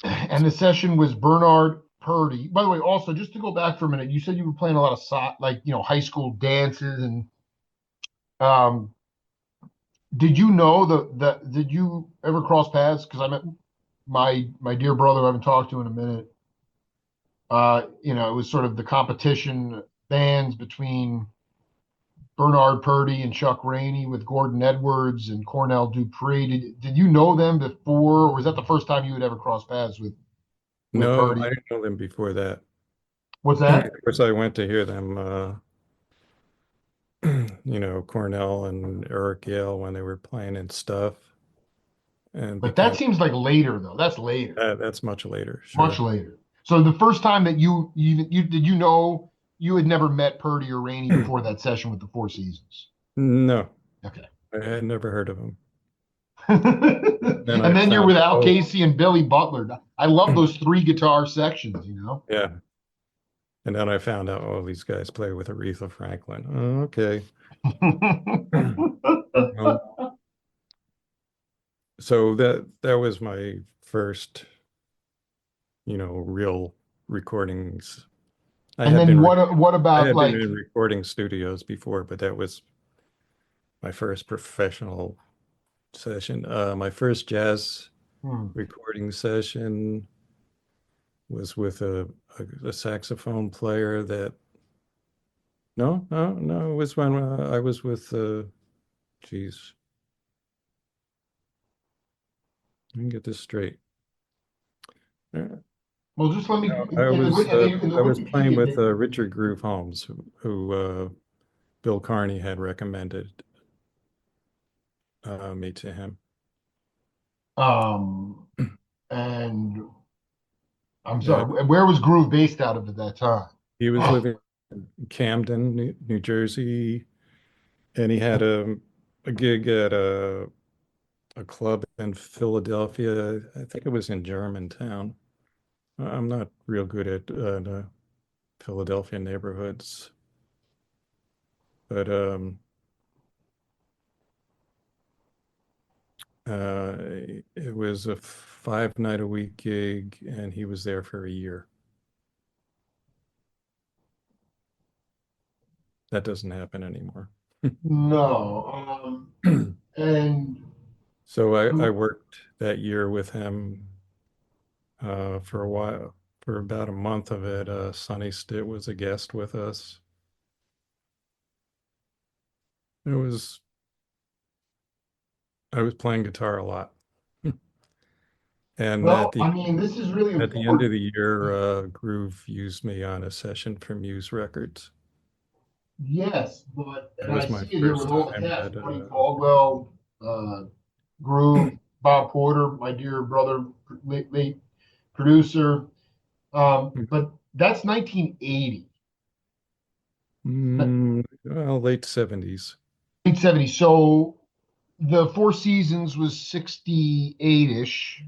And the session was Bernard Purdy. By the way, also just to go back for a minute, you said you were playing a lot of like high school dances and um did you know that did you ever cross paths? Because I met my dear brother I haven't talked to in a minute. It was sort of the competition bands between Bernard Purdy and Chuck Rainey with Gordon Edwards and Cornell Dupree. Did you know them before, or was that the first time you had ever crossed paths with No, I Purdy? didn't know them before that. What's Of that? course, I went to hear them, Cornell and Eric Yale when they were playing and stuff, and But that became seems like later though. That's later, that's much later, much sure. later. So the first time that you did you know you had never met Purdy or Rainey before that session with the Four Seasons? No, Okay. I had never heard of them. Then And I then you're found with out, Al oh, Casey and Billy Butler. I love those three guitar sections. yeah. And then I found out, oh, these guys play with Aretha Franklin. Oh, okay. Um, so that was my first, real recordings. I And had then been what I about had been like in recording studios before, but that was my first professional session. My first jazz hmm, recording session was with a saxophone player that no, no, no, it was when I was with geez, let me get this straight. Uh, well just let me I was in the I was playing Wikipedia with Richard Groove Holmes, who Bill Carney had recommended me to him. um and I'm That sorry, where was Groove based out of at that time? he was living in Camden, New Jersey, and he had a gig at a club in Philadelphia. I think it was in Germantown. I'm not real good at the Philadelphia neighborhoods, but uh, it was a 5 night a week gig, and he was there for a year. That doesn't happen anymore. No. And So I um, worked that year with him for a while. For about a month of it, Sonny Stitt was a guest with us. It was I was playing guitar a lot, and well, I mean, this is really at the end of important. the year, Groove used me on a session for Muse Records. Yes, but It and I was my see it here with first all the time cast: at Buddy Caldwell, uh, Groove, Bob Porter, my dear brother, late producer. But that's 1980, well, late 70s. late 70. So the Four Seasons was 68-ish,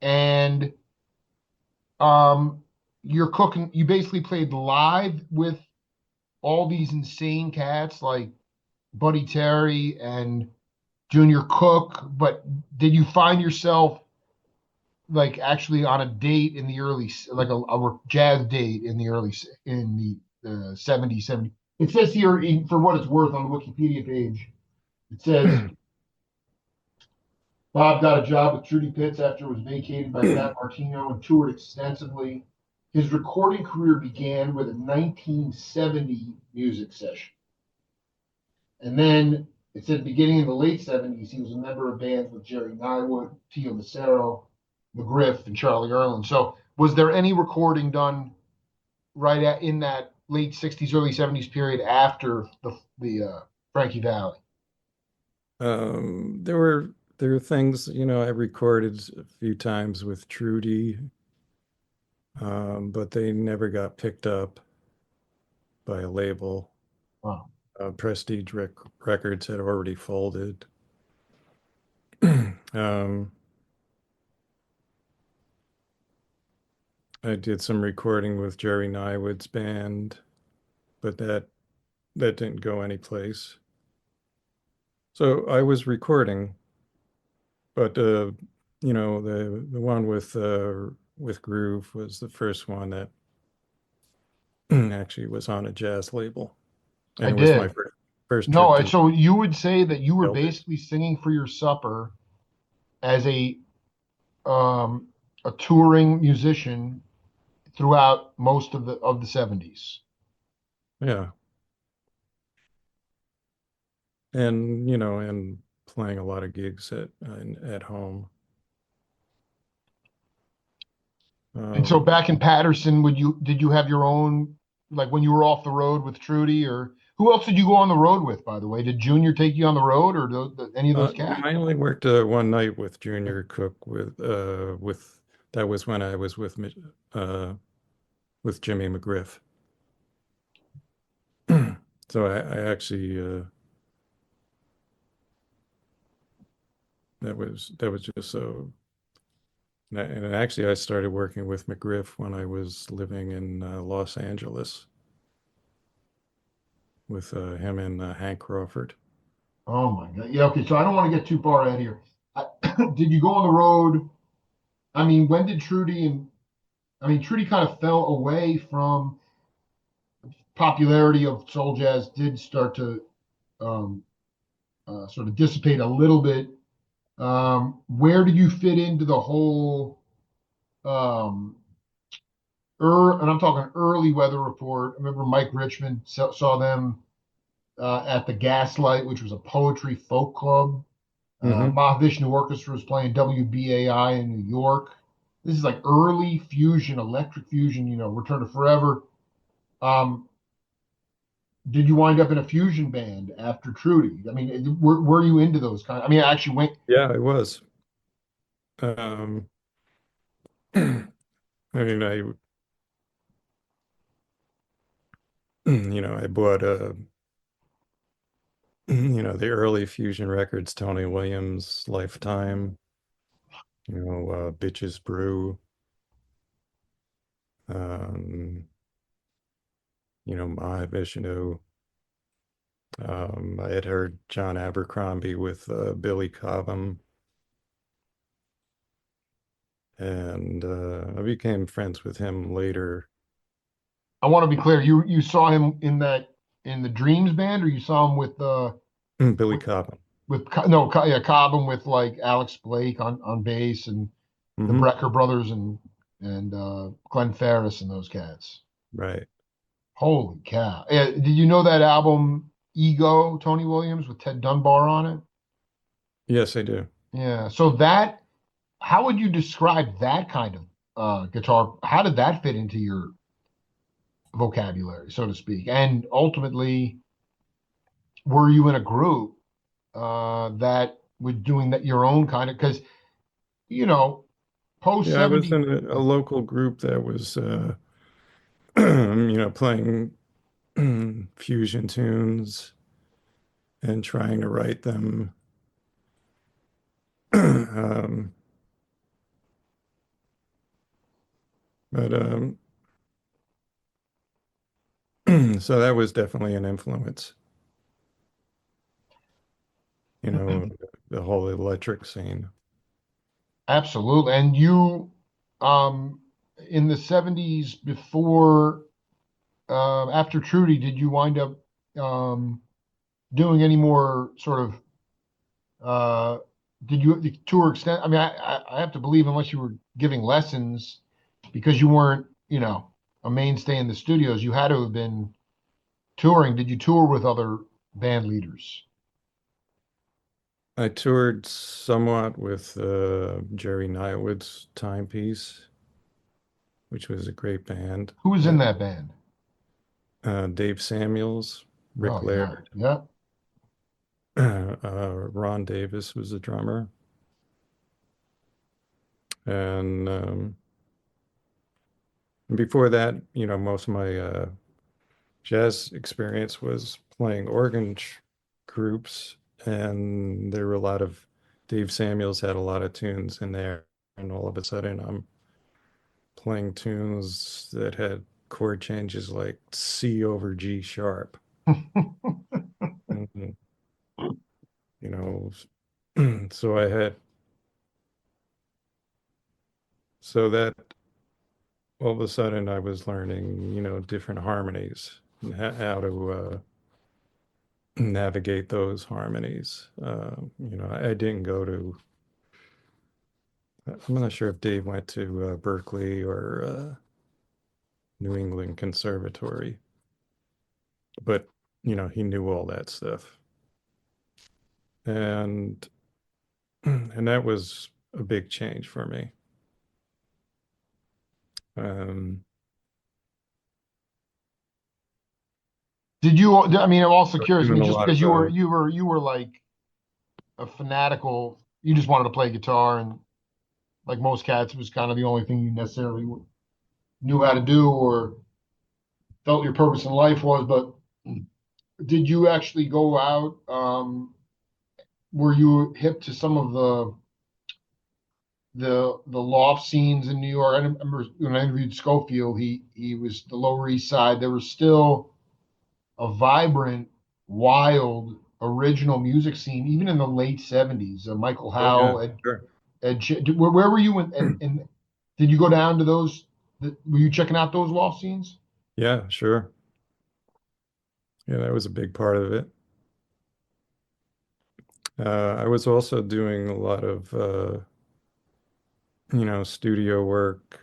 and um, you're cooking. You basically played live with all these insane cats like Buddy Terry and Junior Cook. But did you find yourself like actually on a date in the early, like a jazz date in the early, in the 70s, 70? It says here, for what it's worth, on the Wikipedia page, it says Bob got a job with Trudy Pitts after it was vacated by Pat Martino and toured extensively. His recording career began with a 1970 music session. And then it said beginning in the late 70s, he was a member of bands with Jerry Nywood, Tio Macero, McGriff, and Charlie Erlin. So was there any recording done in that late 60s, early 70s period after the Frankie Valley? There were things, I recorded a few times with Trudy, but they never got picked up by a label. Wow. Prestige Records had already folded. Um, I did some recording with Jerry Nywood's band, but that didn't go anyplace. So I was recording, but the one with Groove was the first one that actually was on a jazz label, and I it was my did. first trip No, to so you would say that you were Elders. basically singing for your supper as um, a touring musician throughout most of the 70s. Yeah, and playing a lot of gigs at home. And so Um, back in Patterson, did you have your own, like when you were off the road with Trudy, or who else did you go on the road with, by the way? Did Junior take you on the road, or any of those no, cats? I only worked one night with Junior Cook with that was when I was uh, with Jimmy McGriff. So I actually that was just so. And actually, I started working with McGriff when I was living in Los Angeles with him and Hank Crawford. Oh my God. Yeah, okay. So I don't want to get too far out here. I, did you go on the road? I mean, when did Trudy kind of fell away from popularity of soul jazz did start to um, sort of dissipate a little bit. Where do you fit into the whole um, and I'm talking early Weather Report? I remember Mike Richmond saw them at the Gaslight, which was a poetry folk club. Hmm. Mahavishnu Orchestra was playing WBAI in New York. This is like early fusion, electric fusion, Return to Forever. Um, did you wind up in a fusion band after Trudy? I mean, were you into those kind? I mean, I actually went. Yeah, I was. Um, I mean, I bought the early fusion records, Tony Williams, Lifetime, Bitches Brew, um, Mahavishnu. I had heard John Abercrombie with Billy Cobham, and I became friends with him later. I want to be clear. You saw him in the Dreams band, or you saw him Billy with Cobham. no, yeah, Cobham with like Alex Blake on bass and the Hmm. Brecker brothers and Glenn Ferris and those cats. Right. Holy cow! Yeah, did you know that album Ego, Tony Williams with Ted Dunbar on it? Yes, I do. Yeah. So how would you describe that kind of guitar? How did that fit into your vocabulary, so to speak? And ultimately, were you in a group that was doing that your own kind of? Because you know, post Yeah, I was 70. in a local group that was, playing fusion tunes and trying to write them. Um, but so that was definitely an influence, you know, the whole electric scene. Absolutely. And um, in the 70s, after Trudy, did you wind up um, doing any more sort of, uh, did you the tour extent? I mean, I have to believe unless you were giving lessons because you weren't, a mainstay in the studios, you had to have been touring. Did you tour with other band leaders? I toured somewhat with Jerry Nightwood's Timepiece, which was a great band. Who was in that band? Dave Samuels, Oh, Rick yeah. Laird, Yeah. Ron Davis was the drummer, and before that, most of my jazz experience was playing groups, and there were a lot of Dave Samuels had a lot of tunes in there, and all of a sudden I'm playing tunes that had chord changes like C over G sharp. Mhm. You know, so I had so that all of a sudden I was learning, different harmonies and how to navigate those harmonies. I didn't go to I'm not sure if Dave went to Berkeley or New England Conservatory, but he knew all that stuff, and and that was a big change for me. Um, Did you, I mean, I'm also curious. I Doing mean, a just lot because of you were like a fanatical, you just wanted to play guitar, and like most cats, it was kind of the only thing you necessarily knew how to do or felt your purpose in life was. But did you actually go out? Were you hip to some of the loft scenes in New York? I remember when I interviewed Schofield, he was the Lower East Side. There was still a vibrant, wild, original music scene, even in the late 70s. Michael oh yeah, Howell, sure. where were you and did you go down to those? Were you checking out those loft scenes? Yeah, sure. Yeah, that was a big part of it. I was also doing a lot of studio work,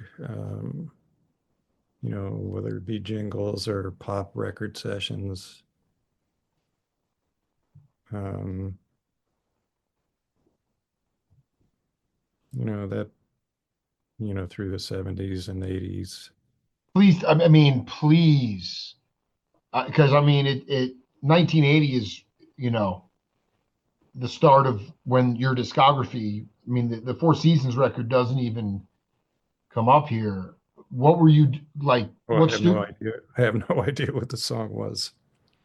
whether it be jingles or pop record sessions. Um, that, through the 70s and 80s. Please, I mean, please, because I mean, 1980 is, you know, the start of when your discography. I mean, the Four Seasons record doesn't even come up here. What were you like? Oh, I have no idea. I have no idea what the song was.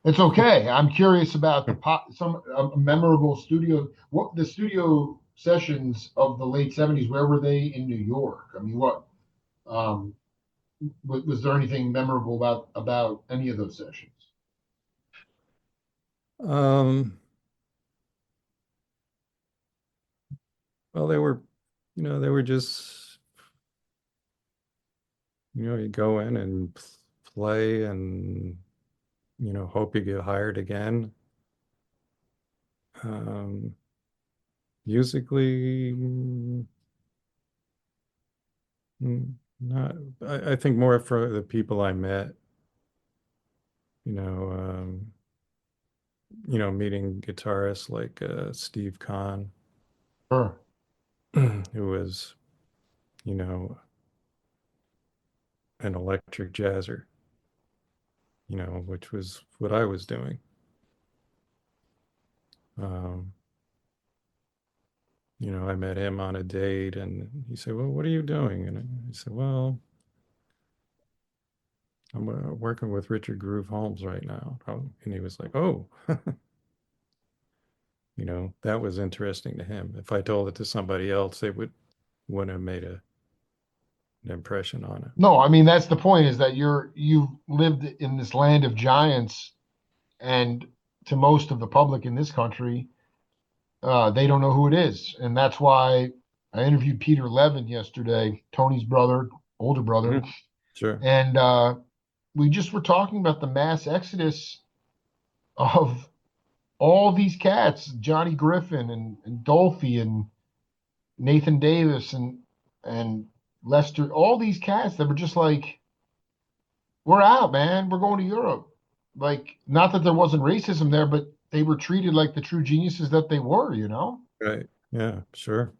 It's okay. I'm curious about some memorable studio. What the studio sessions of the late '70s? Where were they in New York? I mean, what um, was there anything memorable about any of those sessions? Um, well, they were just, you go in and play and, hope you get hired again. Um, musically, not, I think more for the people I met, you know, um, meeting guitarists like Steve Kahn, Sure. who was, you know, an electric jazzer, which was what I was doing. Um, I met him on a date and he said, "Well, what are you doing?" And I said, "Well, I'm working with Richard Groove Holmes right now." Oh, and he was like, "Oh," that was interesting to him. If I told it to somebody else, they wouldn't have made an impression on it. No, I mean that's the point is that you've lived in this land of giants, and to most of the public in this country, they don't know who it is, and that's why I interviewed Peter Levin yesterday, Tony's brother, older brother, Mhm. Sure. and we just were talking about the mass exodus of all these cats, Johnny Griffin and Dolphy and Nathan Davis and Lester, all these cats that were just like, we're out, man. We're going to Europe. Like, not that there wasn't racism there, but they were treated like the true geniuses that they were, you know? Right. Yeah, sure.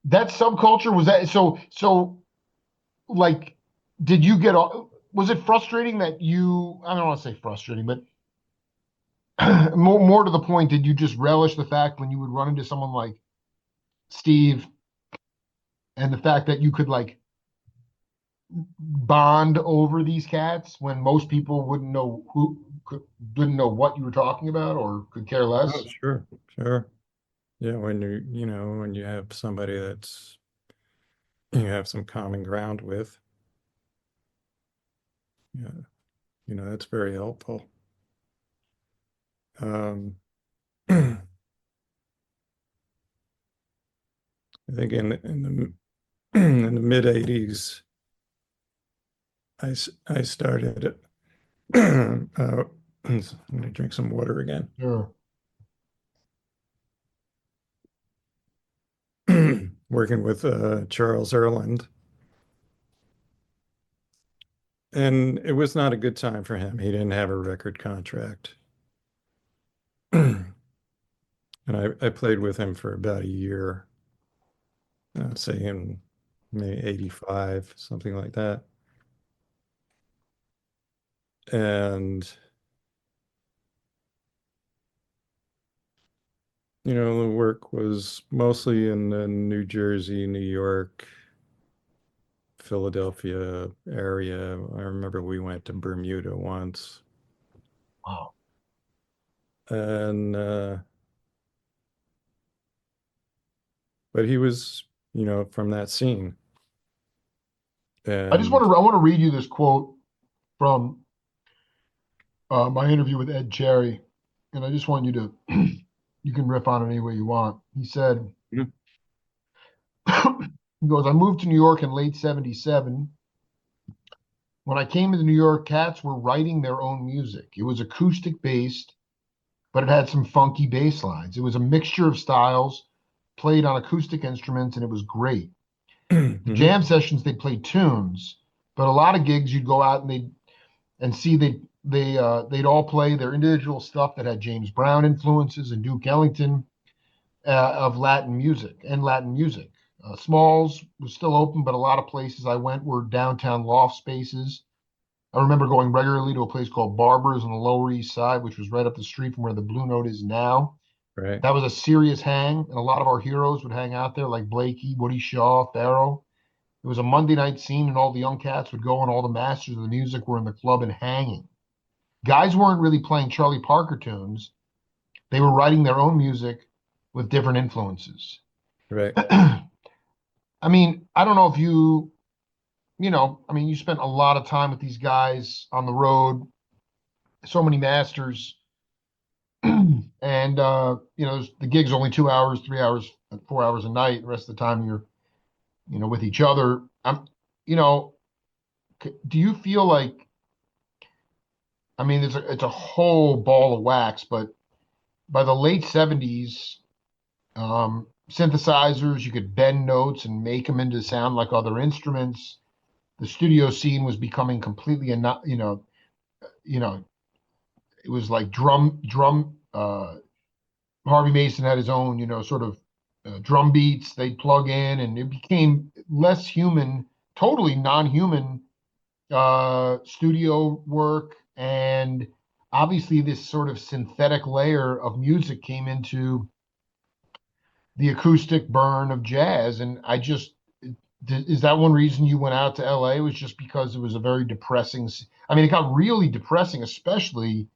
That subculture was that so like did you get all was it frustrating that you I don't want to say frustrating, but more to the point, did you just relish the fact when you would run into someone like Steve and the fact that you could like bond over these cats when most people wouldn't know didn't know what you were talking about or could care Oh, less? sure. Sure. Yeah, when you have somebody that's you have some common ground with, yeah, that's very helpful. Um, I think in the mid '80s, I started. I'm going to drink some water again. Sure. Working with Charles Erland, and it was not a good time for him. He didn't have a record contract, and I played with him for about a year. Say in maybe '85, something like that. And, the work was mostly in the New Jersey, New York, Philadelphia area. I remember we went to Bermuda once. Wow. And, but he was, from that scene. And, I want to read you this quote from my interview with Ed Cherry, and I just want you to you can riff on it any way you want. He said, Mhm. he goes, I moved to New York in late '77. When I came to New York, cats were writing their own music. It was acoustic based, but it had some funky bass lines. It was a mixture of styles, played on acoustic instruments, and it was great. The Mhm. jam sessions, they played tunes, but a lot of gigs you'd go out and they'd all play their individual stuff that had James Brown influences and Duke Ellington of Latin music. Smalls was still open, but a lot of places I went were downtown loft spaces. I remember going regularly to a place called Barber's on the Lower East Side, which was right up the street from where the Blue Note is now. Right. That was a serious hang, and a lot of our heroes would hang out there, like Blakey, Woody Shaw, Farrow. It was a Monday night scene, and all the young cats would go, and all the masters of the music were in the club and hanging. guys weren't really playing Charlie Parker tunes. They were writing their own music with different influences. Right. I mean, I don't know if I mean, you spent a lot of time with these guys on the road, so many masters, and the gig's only 2 hours, 3 hours, 4 hours a night. The rest of the time you're, with each other. You know, do you feel like, I mean, it's a whole ball of wax, but by the late 70s, synthesizers, you could bend notes and make them into sound like other instruments. The studio scene was becoming completely, you know, it was like drum. Harvey Mason had his own, sort of drum beats they'd plug in, and it became less human, totally non-human studio work. And obviously, this sort of synthetic layer of music came into the acoustic burn of jazz. And is that one reason you went out to LA? Was just because it was a very depressing, I mean, it got really depressing, especially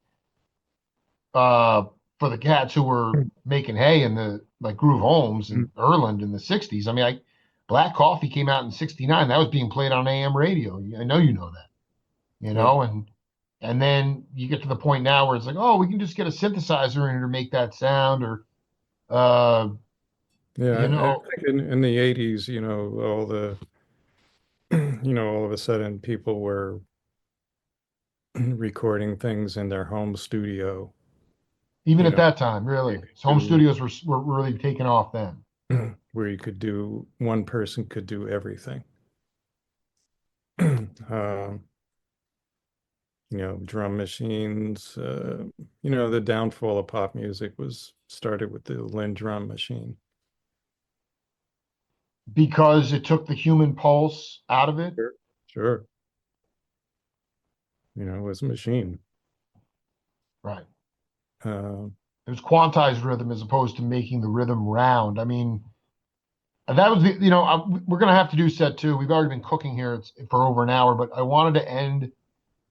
uh, for the cats who were making hay in the like Groove Holmes and Erland in the 60s. I mean, Black Coffee came out in 69. That was being played on AM radio. I know you know that, Right. and then you get to the point now where it's like, oh, we can just get a synthesizer in here to make that sound, or uh, Yeah, you I know, think in the 80s, all the, all of a sudden people were recording things in their home studio, even you at know, that time, you really, could home do studios were really taking off then. where you could do one person could do everything. Um, drum machines, the downfall of pop music was started with the Lynn drum machine. Because it took the human pulse out of it. Sure. Sure. It was a machine. Right. Uh, It was quantized rhythm as opposed to making the rhythm round. I mean, that was we're going to have to do set two. We've already been cooking here for over an hour, but I wanted to end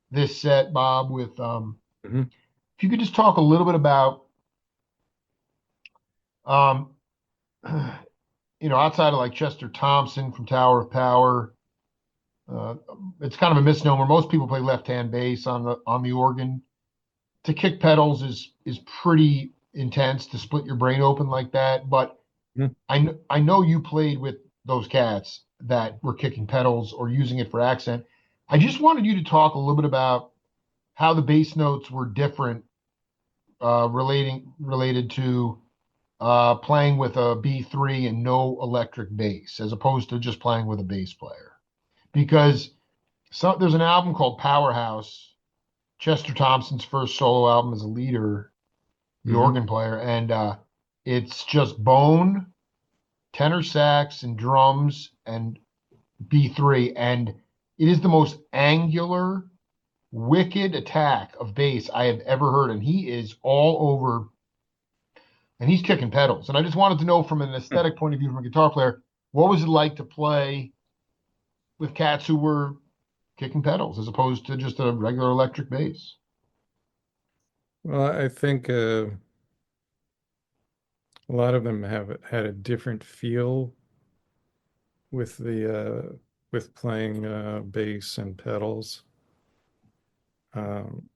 this set, Bob, with mhm. if you could just talk a little bit about, um, outside of like Chester Thompson from Tower of Power. Uh, it's kind of a misnomer. Most people play left-hand bass on the organ. To kick pedals is pretty intense to split your brain open like that. But Mhm. I know you played with those cats that were kicking pedals or using it for accent. I just wanted you to talk a little bit about how the bass notes were different, related to playing with a B3 and no electric bass, as opposed to just playing with a bass player. Because there's an album called Powerhouse, Chester Thompson's first solo album as a leader, the Mhm. organ player, and it's just bone, tenor sax, and drums, and B3, and it is the most angular, wicked attack of bass I have ever heard. And he is all over, and he's kicking pedals. And I just wanted to know, from an aesthetic point of view, from a guitar player, what was it like to play with cats who were kicking pedals as opposed to just a regular electric bass? Well, I think a lot of them have had a different feel with the with playing bass and pedals. Um,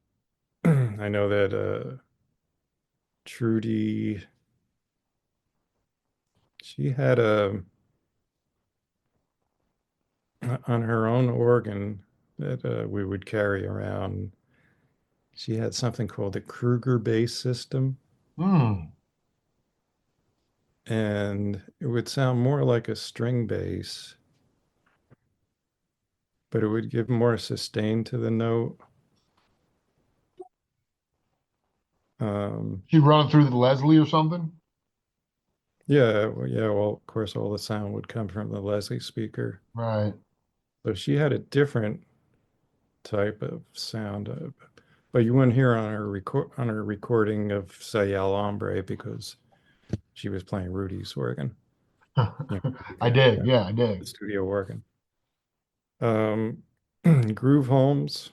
I know that Trudy, she had a on her own organ that we would carry around. She had something called the Kruger bass system, Hmm. and it would sound more like a string bass, but it would give more sustain to the note. Um, She running through the Leslie or something? yeah, yeah. Well, of course, all the sound would come from the Leslie speaker. Right. So she had a different type of sound, but you wouldn't hear on her recording of say Al Hombre because she was playing Rudy's organ. I Yeah, did. yeah, Yeah, I did. the studio organ. Um, Groove Holmes,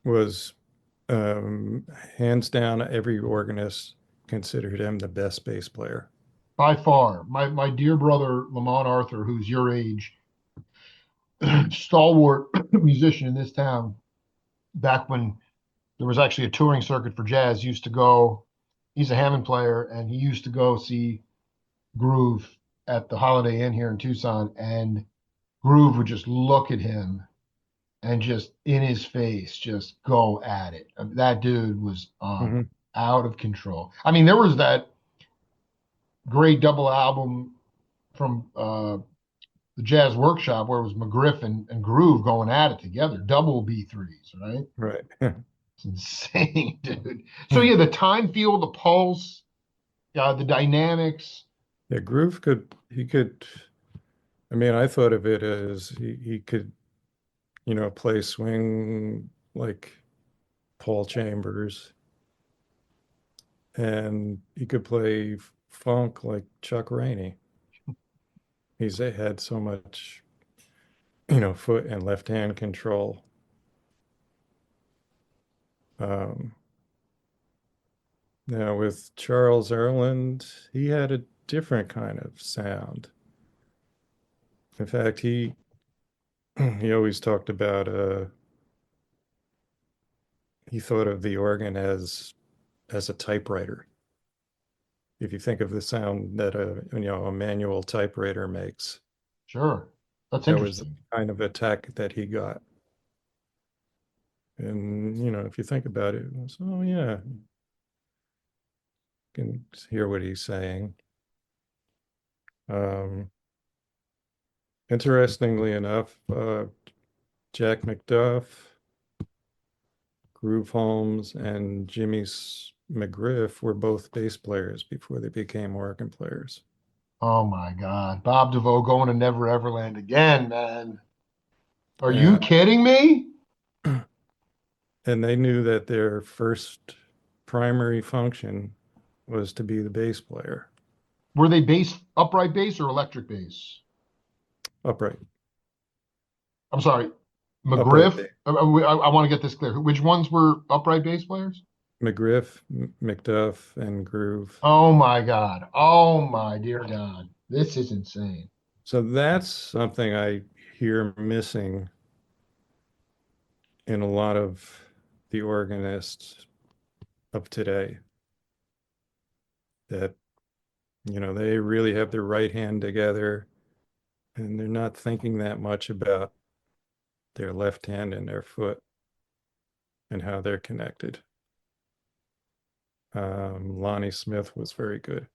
was hands down, every organist considered him the best bass player. By far. My dear brother Lamont Arthur, who's your age, stalwart musician in this town, back when there was actually a touring circuit for jazz, used to go. He's a Hammond player, and he used to go see Groove at the Holiday Inn here in Tucson, and Groove would just look at him and just in his face just go at it. That dude was Mhm. out of control. I mean, there was that great double album from the Jazz Workshop where it was McGriff and Groove going at it together, double B3s, right? Right. It's insane, dude. So yeah, the time feel, the pulse, the dynamics. Yeah, Groove could, I mean, I thought of it as he could, play swing like Paul Chambers, and he could play funk like Chuck Rainey. He's had so much, foot and left hand control. Um, Now with Charles Erland, he had a different kind of sound. In fact, he he always talked about he thought of the organ as a typewriter. If you think of the sound that a manual typewriter makes, Sure. That's that was the interesting. kind of attack that he got. And if you think about it, it's, oh yeah, you can hear what he's saying. Um, Interestingly enough, Jack McDuff, Groove Holmes, and Jimmy McGriff were both bass players before they became organ players. Oh my God. Bob Devos going to Never Everland again, man. Are you And kidding me? and they knew that their first primary function was to be the bass player, Were they upright bass or electric bass? upright, I'm sorry, upright McGriff. bass. I want to get this clear. Which ones were upright bass players? McGriff, McDuff, and Groove. Oh my God. Oh my dear God. This is insane. So that's something I hear missing in a lot of the organists of today. That they really have their right hand together and they're not thinking that much about their left hand and their foot and how they're connected. Lonnie Smith was very good.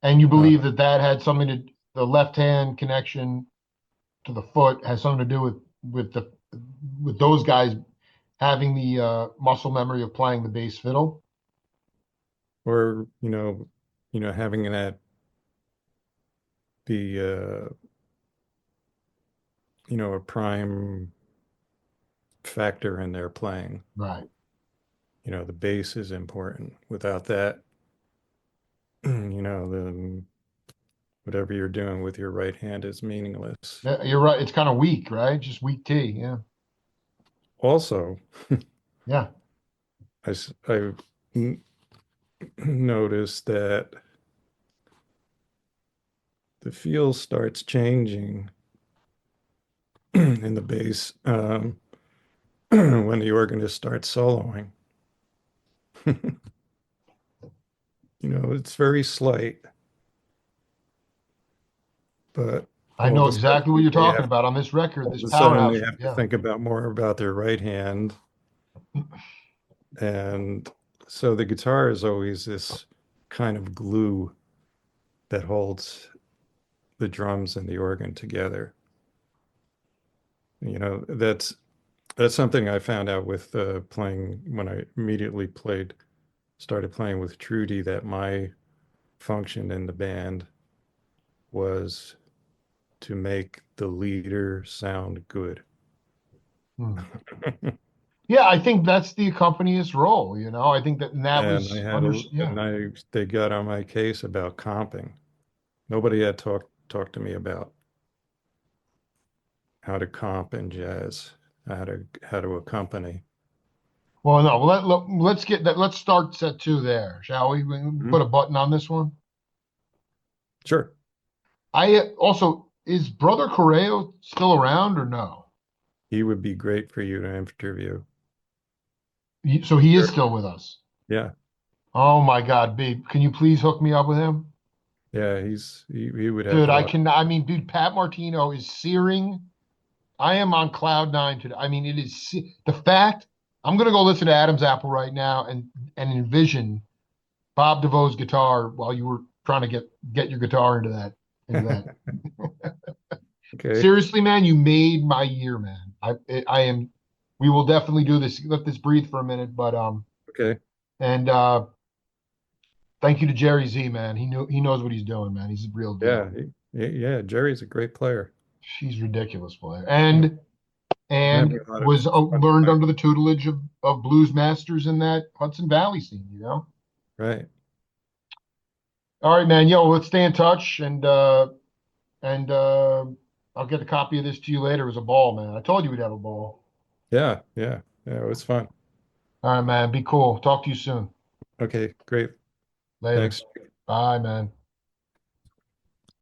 And you Uh, believe that that had something to the left hand connection to the foot has something to do with those guys having the muscle memory of playing the bass fiddle. or having that be a prime factor in their playing. Right. The bass is important. Without that, then whatever you're doing with your right hand is meaningless. Yeah, you're right. It's kind of weak, right? Just weak T. Yeah. Also, Yeah. I noticed that the feel starts changing in the bass when the organist starts soloing. It's very slight, but I know exactly what you're talking about on this record, all this of a sudden they powerhouse. have to Yeah. think about more about their right hand. And so the guitar is always this kind of glue that holds the drums and the organ together. That's something I found out with playing when I immediately started playing with Trudy, that my function in the band was to make the leader sound good. Hmm. Yeah, I think that's the accompanist's role, you know. I think that and that And was under yeah. they got on my case about comping. Nobody had talked to me about how to comp in jazz. how to accompany. Well, no, let's get that. Let's start set two there, shall we? We can put Mhm. a button on this one. Sure. I also, is Brother Correo still around or no? He would be great for you to interview. So he is Sure. still with us. Yeah. Oh my God, babe, can you please hook me up with him? Yeah, he would have Dude, a lot. I mean, dude, Pat Martino is searing. I am on cloud nine today. I mean, it is the fact I'm gonna go listen to Adam's Apple right now and envision Bob Devos guitar while you were trying to get your guitar into that. Okay. Seriously, man, you made my year, man. I am. We will definitely do this. Let this breathe for a minute, but Okay. and thank you to Jerry Z, man. He knows what he's doing, man. He's a real Yeah. deal. Yeah. Jerry's a great player. She's ridiculous player, Yeah. I'm and having a lot of was fun learned playing. under the tutelage of blues masters in that Hudson Valley scene. You know. Right. All right, man. Yo, let's stay in touch, and I'll get a copy of this to you later. It was a ball, man. I told you we'd have a ball. Yeah. Yeah. Yeah. It was fun. All right, man. Be cool. Talk to you soon. Okay. Great. Later. Thanks. Bye, man.